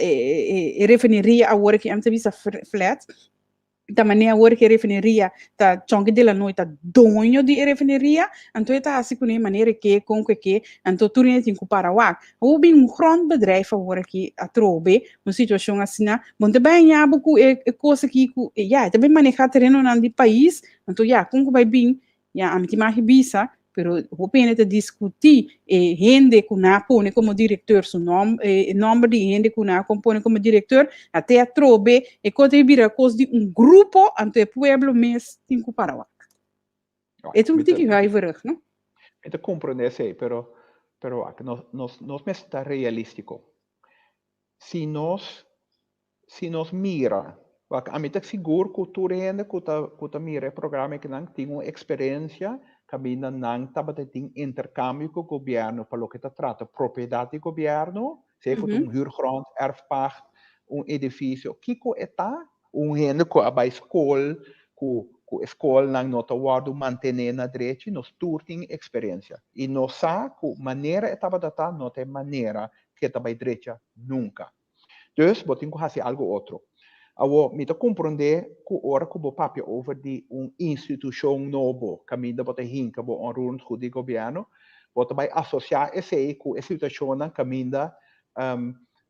refineria agora que am visa flat, ta maneira agora que refineria ta chonque de la noite ta dono de refineria, então está assim com maneira que com que então tu nem tem que parar o ou bem grondbedrijf agora que a trobe uma situação assim na bom também há pouco coisa que ja também manejar terreno na de país então ja com que vai bem ja a mim mais bisa pero o pena de discutir gente que na pone como diretor su nome de gente que na compone como diretor até a trobe e quando vira coisa de grupo ante o pueblo mes tem que parar é tudo que vai ver não eu te compreendo sei pero nós está realístico se nós mira a mim tá seguro que tu rende que tu mira programa que não tem uma experiência caminha não tava tem intercâmbio com o governo para o que tá trata propriedade do governo seja um huurgrond erfpacht edifício que está gente que a escola que escola não nota guardo manter na direita nós tem experiência e nós sabe que maneira estava data não tem maneira que estava direita nunca dus wat tem que fazer algo outro Awo, me compreender que ora que o papel over de instituição novo, caminho da bota hinca, bo onroerend goed de governo, bota vai associar esse com a situação na caminho da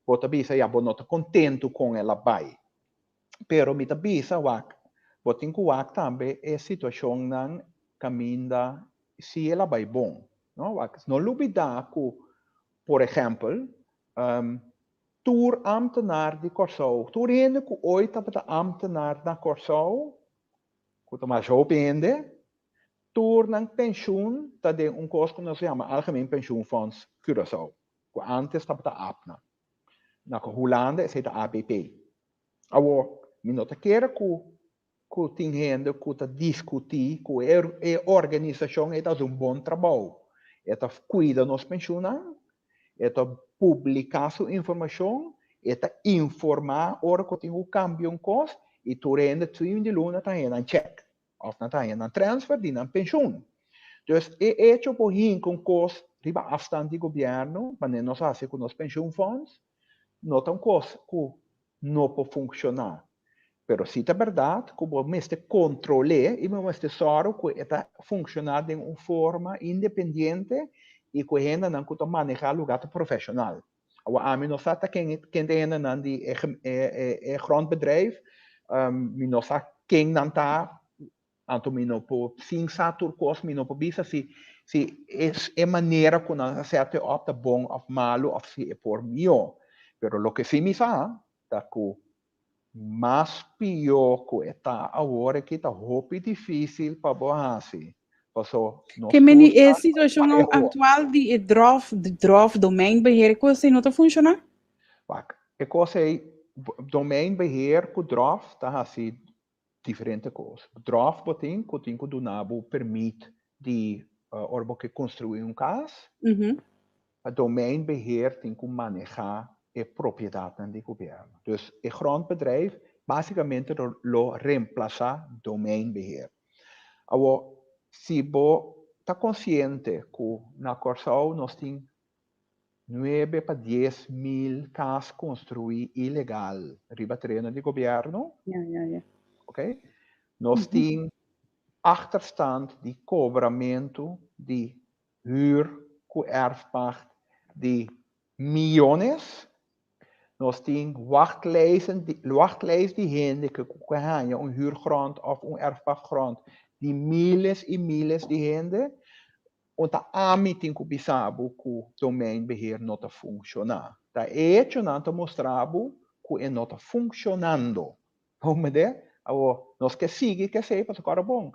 bota bisa ja bo not contento com ela vai. Pero me bisa wak, bota em wak também a situação na caminho da se ela vai bom, não wak, não lubida que, por exemplo, toer ambtenaar die Curaçao. Toer hende que ooit hebben de ambtenaar na Curaçao, que maar zo bende, toer ng pensioen, dat de kost que nós chamamos Algemeen Pensioenfonds Curaçao. Que antes hebben de APNA. Na Holanda is het de ABP. Awo, me nota keren que tem hende que te discutir, que a organização é bom trabalho. É cuida nos pensionados, é publicar sua informação, é informar ora que tem cambio cost e tu rende 2 de luna tá een check of na tá een transfer de na pensioen. Dus é hecho por com cost riba afstand de governo, mas nós hace com os pensioenfonds, não tão cost que não pode funcionar. Pero se é verdade que o mestre controle e o mestre soro que está funcionar de uma forma independente e que ainda não kunt manejar lugar profissional. A mim não sabe quem ainda não de grondbedrijf, mim não sabe quem não está, anto mim não po sim satur kos mim não po bisa se é maneira que não acerta opta bom of malo of se é por mio. Pero lo que sim me sabe, tá que mais pior que está agora que está roupa difícil para boa que meni a situação atual de drop domeinbeheer, coisa não está funcionando? É coisa domeinbeheer ku draf, ta hasi diferente coisas. Draf botin ku do nabo permite de orbo que construir casa. A domeinbeheer tem que manejar a propriedade do governo. Dus o grondbedrijf basicamente lo reemplaça domeinbeheer. Agora, se você está consciente que na Corsau nós temos 9 para 10 mil casas construídas ilegal, riba terreno do governo, ok? Nós temos achterstand de cobramento de huur, com erfpacht, de miljones. Nós temos wachtlijsten de gente que ganha huurgrond of erfpachtgrond de miles e miles de gente. Und a AMI tem que pensar que o domeinbeheer não está funcionando. Está hecho não está mostrando que não está funcionando. Vamos ver? Nós que seguir que sei, porque agora bom.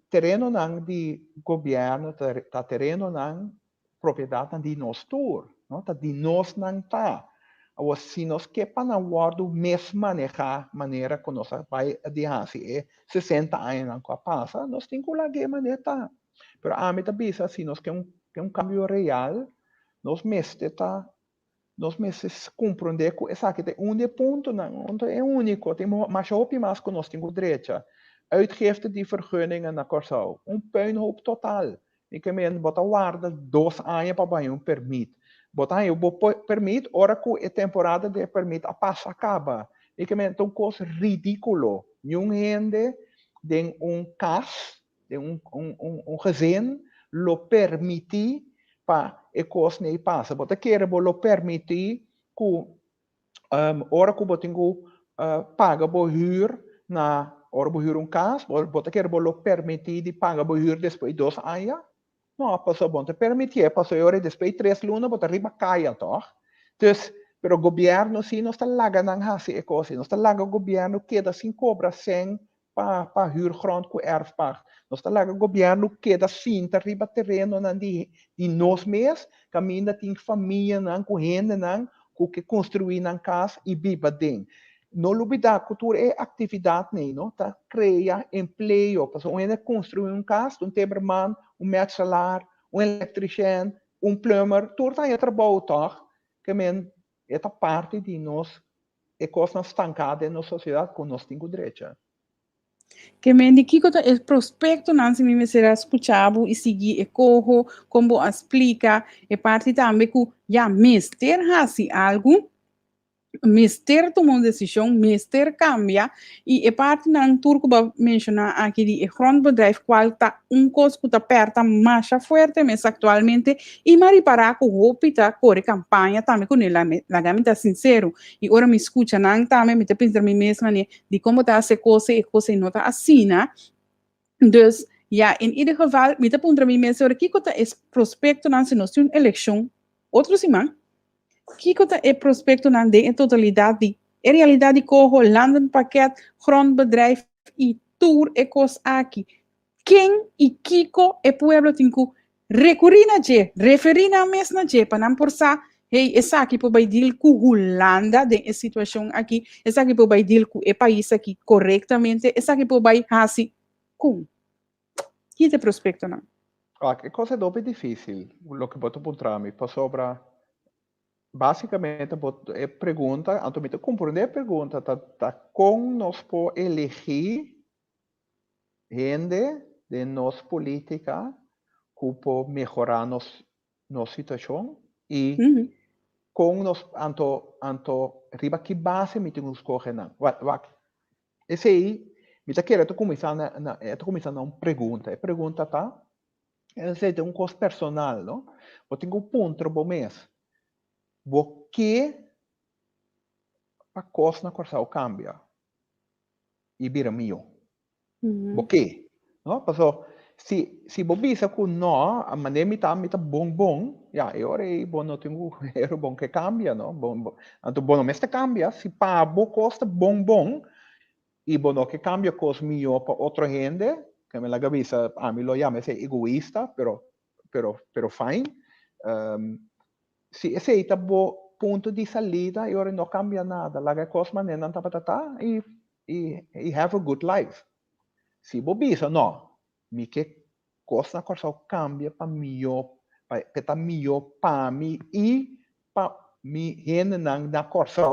Terreno não de governo, tá terreno não propriedade de nós tour, não tá de nós não tá. Agora se nós que para na guardo mesmo manejar maneira que nós vai adiante, se 60 anos não passa, nós tem que lá que maneira tá. Pero a mim também assim, nós que cambio real, nós mesmo tá nós meses compreender que essa aqui tem ponto não é único, tem mais hoop mais que nós temos direito. Uitgifte die vergunningen naar Corsau. Puinhoop totaal. Ik meen, wat waarde 2 anos para banho permit. Botar aí o permit, ora que a temporada de permit a passa acaba. Ik meen, então coisa ridículo. Nenhum gente tem cas, tem gezin, lo permiti para a coisa nem passa. Botar querer lo permiti que ora que botingo paga bo huur na ora huur casa, bota quer bolo permitir de pagar huur depois de 2 anos? Não, passou bom, te permitir, passou ora depois 3 lunas, bota riba caia, toch? Dus, pero o governo sim, não está laga nang hasi e coisa, não está laga o governo queda sem cobra sem para huurgrond com erfpacht. Não está laga o governo queda sim, tá riba terreno nan de nós mesmos, caminha tem família nan, com gente nan, que construir nan casa e biba dentro. Não olvidar que cultura é atividade, não? Tá? Cria emprego. Porque onde construir casa, timmerman, metselaar, eletricien, plumber, tudo aí trabalho, toch? Que men, é parte de nós, é coisa estancada na sociedade que nós temos direito. Que me indique que o prospecto não se me será escutado e seguir e corro, como explica, e parte também que já mister hasi algo, mister tomou decisão, mister cambia, e parte não turco para mencionar aqui de grondbedrijf qual está coisa que está perto mais forte, mas atualmente, e mariparar com o hospital, corre campanha também com ele, lagamento sincero, e ora me escuta não também, me te pensar me mesma, de como está essa coisa e coisa não está assim, dus, ja, in ieder geval, me te pensar me mesma, ora que é prospecto não se nós temos eleição, outro semana, Kikota é prospecto na de totalidade, em realidade corro landenpakket, grondbedrijf e tour ecos aqui. Quem e Kiko é pueblo tinku recurrir na je, referir na mesma je, para não forçar, hey, essa aqui por vai deal com Holanda, de situação aqui, essa aqui por vai deal com o país aqui corretamente, essa aqui por vai assim, com. Que é prospecto não? Que coisa dope difícil, o que boto por trás, para sobra. Basicamente, é pergunta, então, compreender a pergunta, tá como nós podemos elegir gente de nossa política que pode melhorar nossa situação e como nós, riba que base, me temos que escolher, não. Esse aí, me tá querendo começar uma pergunta. A pergunta tá, é um coisa personal, não? Eu tenho ponto para mês. Porque a coisa na Corsau cambia e vira meu. Porque, não? Passou, se você que não, a maneira me tá bom, já, eu aí bom não tenho era bom que cambia, não? Bom, então bom não mesmo cambia, se para boa costa bom e bom não que cambia coisa melhor para outra gente, que me la cabeça a mim lo llama ser egoísta, pero fine. Se esse aí tá bom ponto de salida e ora não cambia nada. Laga coisa maneira não tá e have a good life. Se bobisa, não. Me que coisa na coisa cambia para melhor, para melhor para mim e para me rende na coisa.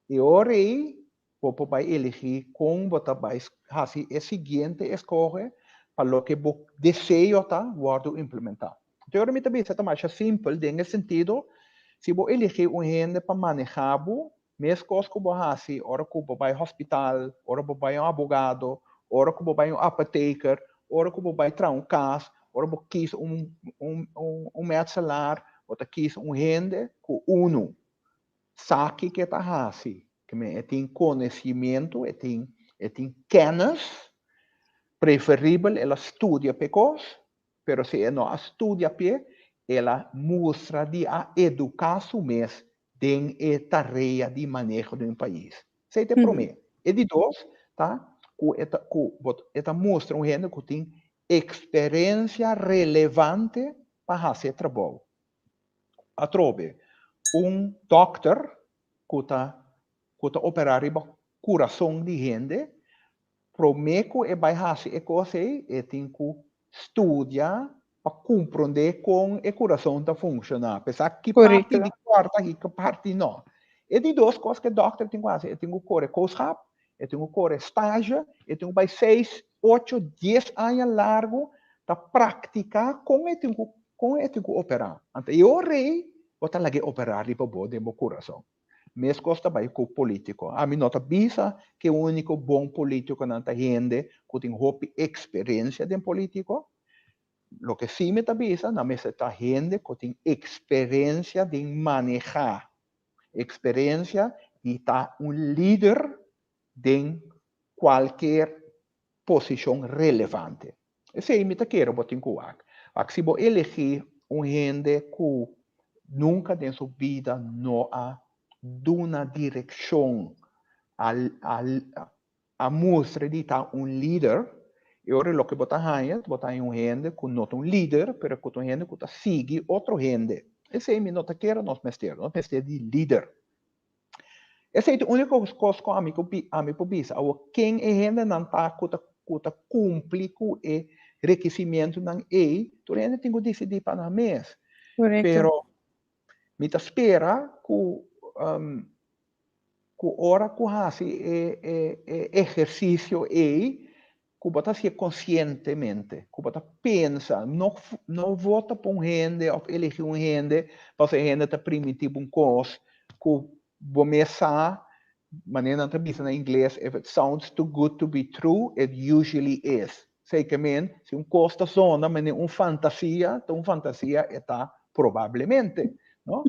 E ora aí, vou vai elegir com botar vai assim é seguinte escolhe para lo que vou desejo tá, vou implementar. Então, ora me também é mais simples, nesse sentido, se vou elegir gente para manejar, mesmo coisas que vou fazer, ora que vou vai ao hospital, ora vou vai ao advogado, ora que vou vai ao apoteker, ora que vou vai trazer caso, ora vou quis mercenario, ou quis gente que uno sabe que está fazendo, que tem conhecimento, tem kennis, preferível ela estudia pecos, pero se não estudia pe, ela mostra de a educar-se mesmo em a tarefa de manejo de um país. Sei te prometo. E de dois, tá? Ela mostra gente que tem experiência relevante para fazer trabalho. A trobe, doctor que está operar o coração de gente, prometo e vai fazer coisa e tem que estudar para compreender como o coração está funcionando. Apesar que parte de quarta e que parte não. E de duas coisas que o doctor tem que fazer. Eu tenho que correr coisa, eu tenho que correr estágio, eu tenho que 6, 8, 10 anos largo para praticar como eu tenho que operar. Então, eu rei, vou estar lá operar para o meu coração. Mesmo costa vai com político. A mim nota bisa que o único bom político na gente que tem experiência de político. Lo que sim me está bisa na mesa está gente que tem experiência de manejar, experiência de estar líder de qualquer posição relevante. Esse aí me está quero botar em cuac. Se vou elegir gente que nunca em sua vida não há una direção a mostra de estar líder. E ora lo que botar gente que não é líder, pero que é gente que sigue outra gente. Esse é me nota que nós mestre de líder. Essa é a única coisa que a mim pobisa. Quem é gente não está que cumpre com o requisito não é, tu gente tem que decidir para mês. Pero me espera que ora que hace exercício que bota se conscientemente, que bota pensa, não vota por gente ou elegir gente, para gente tá primitivo coisa, que começar maneira não bisa na inglês, if it sounds too good to be true, it usually is. Sei que se costa zona, mas fantasia, então fantasia está provavelmente, não?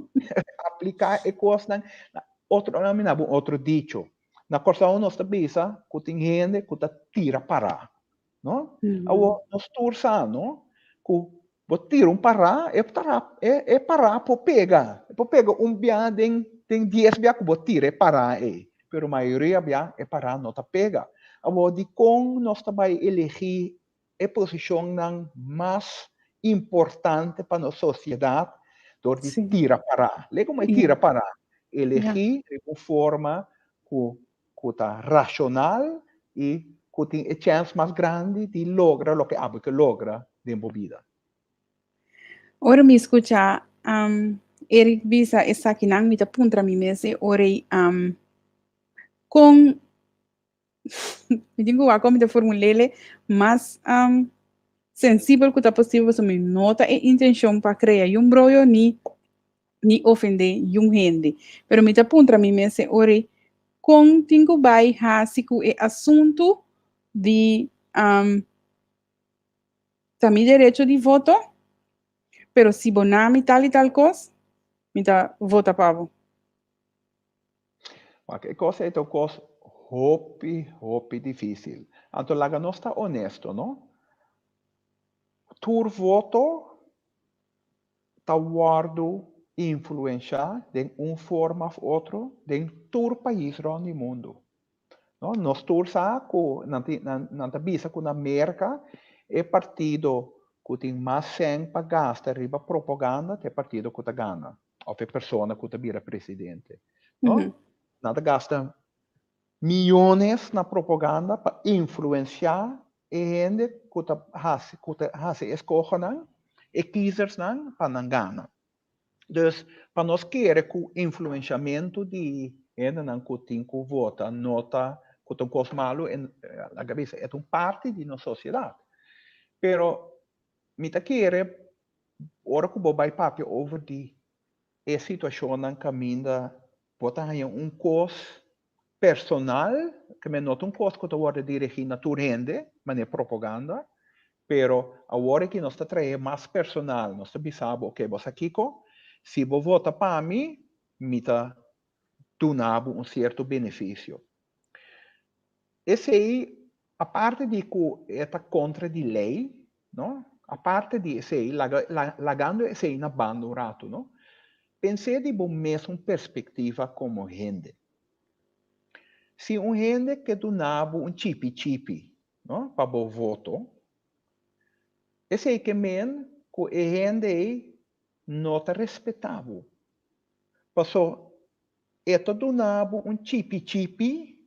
Aplicar e coisa outro dicho. Na corsa nós bisa, que tem gente que tira para, não? Nós tursa, não? Que tira para, é para para pegar. Para pegar bia tem 10 bia que tira para pero a maioria bia é para não pega. De com nós vai elegir a posição mais importante para a nossa sociedade, do de tira para. Lê como é tira para. Elegir de uma forma que está racional e que tem a chance mais grande de lograr o que há que logra dentro da vida. Ora me escuta, Eric bisa essa aqui não me dá puntra mi mese, ora com me digo a como de formulele, mas sensível que está possível so me nota e intenção para criar um brolho ni ofender um gente. Pero me dá puntra mi mese, ora com tingo vai hasiku e assunto de também direito de voto, pero se bonami tal e tal coisa, me dá vota pavo. Que coisa é uma coisa hopi difícil. Então, lá não está honesto, não? Tu voto está guardo influenciar de uma forma ou outra de todo país no mundo. Nós todos sabemos que na bisa que na América é partido que tem mais 100 para gastar riba propaganda é partido que ganha. of a persona que vira presidente. No? Uhum. Nada gasta millones na propaganda para influenciar a gente que hace escoja não, e kiezers não, para não ganhar. Dus, para nós querer que o influenciamento de gente não que tem que votar, nota, que tem coisa malo na cabeça, é uma parte de nossa sociedade. Pero, me tá querer, ora que o vai papi over de a situação não caminha, botar aí coisa personal, que me nota coisa que está dirigido na tua rende, mas é propaganda, pero agora que nós está trazendo mais personal, nós está pensando, ok, você aqui, se você vota para mim, me está dando certo benefício. Esse aí, a parte de que está contra de lei, não? A parte de esse aí, lagando esse aí na banda um rato, não? Pensei de uma mesma perspectiva como gente. Se gente que donava chipi, não? Para o voto, esse aí que men, que a gente aí não está respetável. Passou, eto donava chipi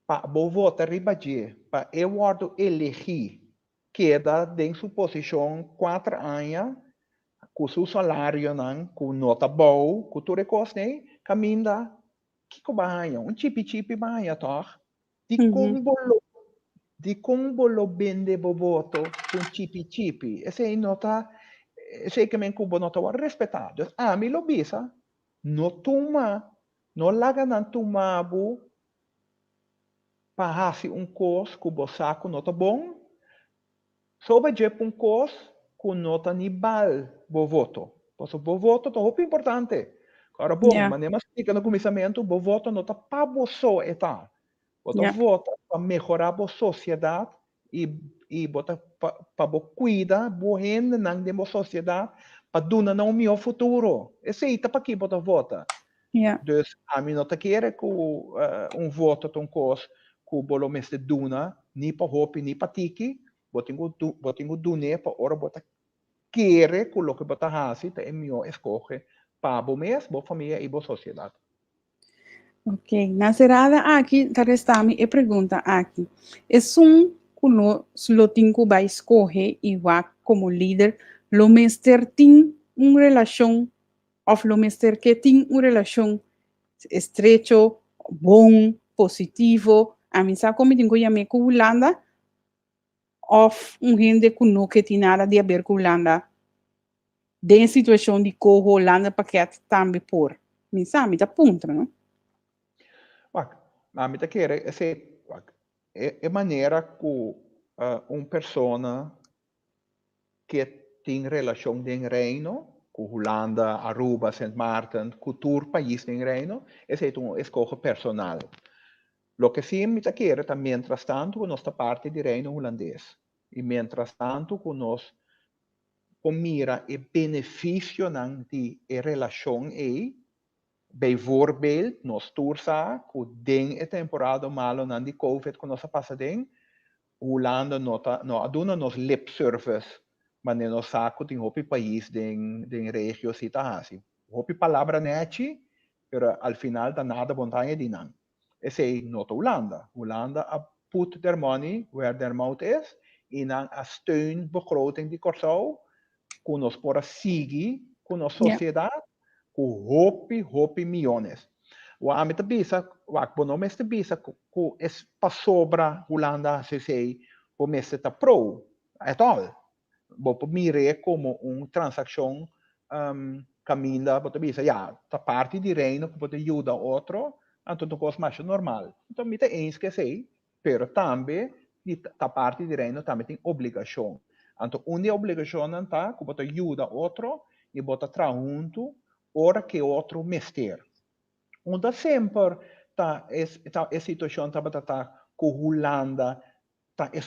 para o voto ribadir, para eu guardo elegir, queda em sua posição 4 anos, com seu salário, não, com nota boa, com tudo isso, né? Caminha, que vai chipi vai tá? Uhum. De como lo vende o voto com chipi. Esse aí nota, esse aí que me cubo nota respeitado. A mim lo bisa, no toma, no laga não tomabo para fazer coisa que o saco nota bom, sobre de coisa que nota nibal o voto. Porque o voto é muito importante. Agora, bom, Yeah. mas nem mais fica no começamento, o voto nota para você eta. Você Yeah. vota para melhorar a sociedade e bota para cuidar boa gente na sociedade para dar um melhor futuro. Esse aí tá para que bota vota. Yeah. Dus a mim não quer que voto tão coisa que o bolo mestre duna nem para hopi nem para tiki, botingo dune para ora bota querer que o que bota hasi tá é melhor escolher para o mês, boa família e boa sociedade. Ok, na cerrada aqui, tá restando a pergunta aqui. É que nós lo tenho que escolher igual como líder, lo mestre tem uma relação, ou lo mestre que tem uma relação estrecho, bom, positivo, a mim sabe como tenho que chamar com Holanda, ou gente que não que tem nada de ver com Holanda, de situação de que Holanda para que também por. Me sabe, tá ponto, não? A mim quer é maneira que persona que tem relação com o reino, com Holanda, Aruba, Sint Maarten, cultura país do reino, esse é uma escolha personal. Lo que sim me quer é, mientras tanto, que nós parte do reino holandês. E mientras tanto, que nós mira o benefício de relação aí, bijvoorbeeld, nós tursa, que den a temporada malo na de COVID que nós passamos, Holanda não aduna nos lip service, mas nós saco tem hopi país den regio cita assim. Hopi palavra neti, pero al final da nada montanha de não. Esse é not Holanda. Holanda a put their money where their mouth is, e não a steunbegroting die Corsau, que nós pora seguir, com nossa sociedade, com hopi milhões. O âmbito bisa, o não mestre bisa, que é para sobra Holanda, se sei, o mestre tá pro, é tal. Vou mire como uma transação caminha, pode bisa, já, tá parte de reino que pode ajudar outro, então não coisa mais normal. Então, me tem que sei, pero também, tá parte de reino também tem obrigação. Então, uma obrigação não tá, que pode ajudar outro, e bota tra junto, hora que outro mestre. Onda sempre a situação está com Holanda, tá que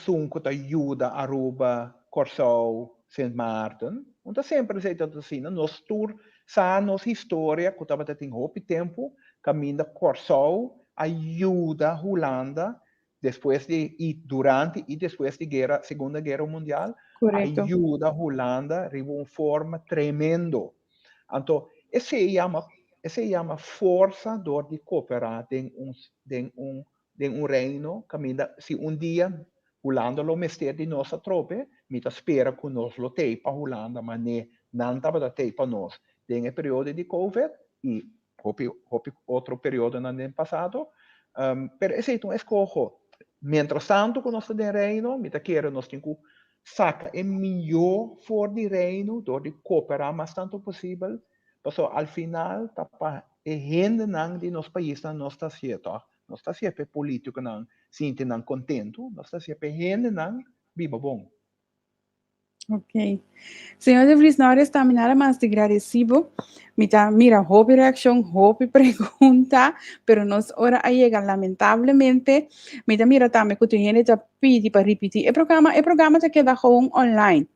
ajuda a Aruba, Corsau, Sint Maarten. Onda sempre se está assim, nós tour, nossa história, que estava tem hope tempo, caminho Corsau, ajuda a Holanda, depois de e durante e depois de Segunda Guerra Mundial, Correto. ajuda a Holanda de uma forma tremendo. Então, se llama força de cooperar em um reino, caminha, se dia Holanda lo mester de nossa tropa, mita espera que nós lo teipa Holanda, mas não estava da teipa nós. Tem o período de Covid e outro período no ano passado, pero esse é um escolho. Mientras tanto, que nós estamos em reino, mita queira nós temos que sacar o melhor for de reino, door de cooperar mais tanto possível, então, al final, tapa gente de nosso país não está certo. Não está sempre político não sinto não contento, não está sempre gente não viva bom. Ok. Senhor De Vries, na hora está nada mais de agradecido. Mira, houve reação, houve pergunta, pero nós ora a chega, lamentavelmente. Mira, também que tu gente já pede para repetir. O programa já queda online.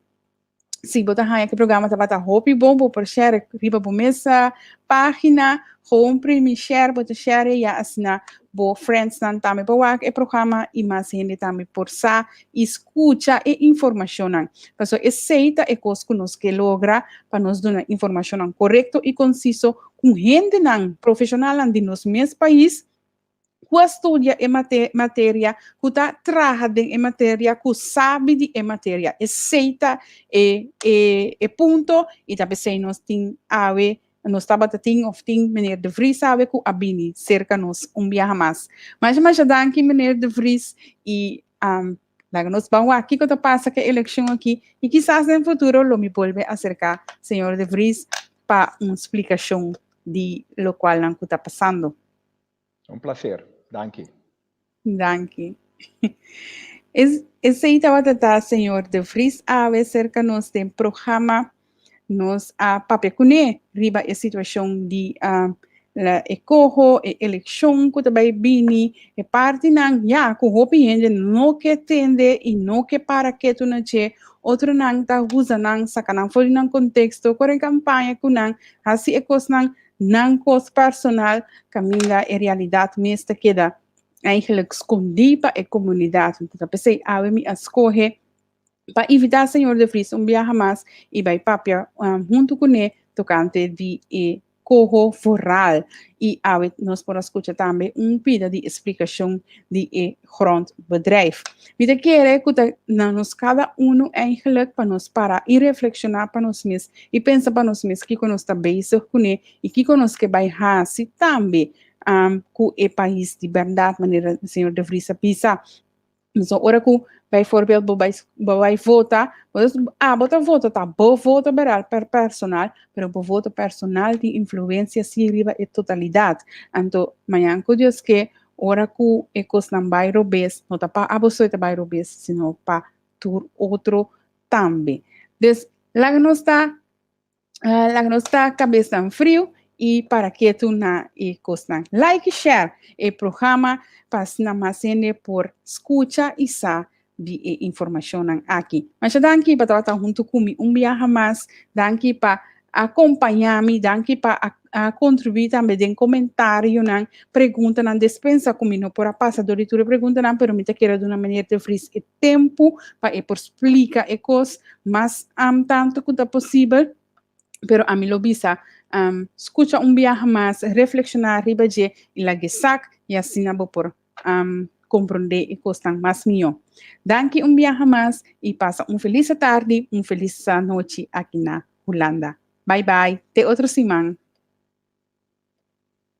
Se você tem que programa tá bata hopi bom por share riba bo mesa página home primi share bote share ya asina bo friends nan tame bo wak e programa e mais gente tame por sa escuta e informação nan paso aceita e cos que nos que logra para nos dar informação nan correto e conciso com gente nan profissional nan de nos mes país que estudia em matéria, que está trabalhando em matéria, que sabe de matéria, aceita e ponto, e também se nós temos nós tem of tem meneer De Vries sabe que a bini cerca nos viaja mais. Mas já danke meneer De Vries e lá nós vamos aqui quando passa que a eleição aqui e quizás no futuro lo me volve acercar senhor De Vries para uma explicação de lo qual não está passando. Um prazer. Danke. Danke. Esse estava tratando, senhor De Vries, a cerca nos tem programa, nos a papecune, riba a situação de la ecojo, eleição, que também bini, e parte não, já, que o gente não que tende e não que para que tu não che, outro não tá usando, sacanão, foi num contexto, corre campanha com não, assim é coisa não coisa personal, caminha e realidade mesmo que dá eigenlijk escondido para a comunidade. Então, pensei, me escolhe para evitar, senhor De Vries, viaje mais e vai papia junto com ele, tocante de corro foral. E nós podemos escutar também pedido de explicação de grondbedrijf. We querem que nós cada eigenlijk para nós parar e reflexionar para nós mesmos e pensar para nós mesmos que nós está bezig com ele e que nós que vai fazer também com o país de verdade, maneira o senhor De Vries pisa. Então, ora que, bijvoorbeeld, vai votar, bota voto, tá, bo voto per personal, pero bo voto personal de influência se riba e totalidade. Então, manhã que Deus que, ora que e cos não vai robes, não tá pa abosoita vai robes, sino pa tur outro também. Des, lá não está cabeça em frio, e para que tu na e costan like share e programa para mais por escuta e sa de informação aqui. Mas danke para tratar junto comigo viaje mais, danke para acompanhar-me, danke para contribuir também em comentário, pergunta, dispensa comigo por a passador de tudo pergunta, pero me te quero de uma maneira de oferecer tempo para explicar e coisas, mas tanto quanto possível, pero a mim lo bisa escucha viaje mais, reflexionar riba de e la gesak e assim abo por compreender e costan mais mío. Danke viaje mais e passa feliz tarde, feliz noite aqui na Holanda. Bye bye, te outro semana.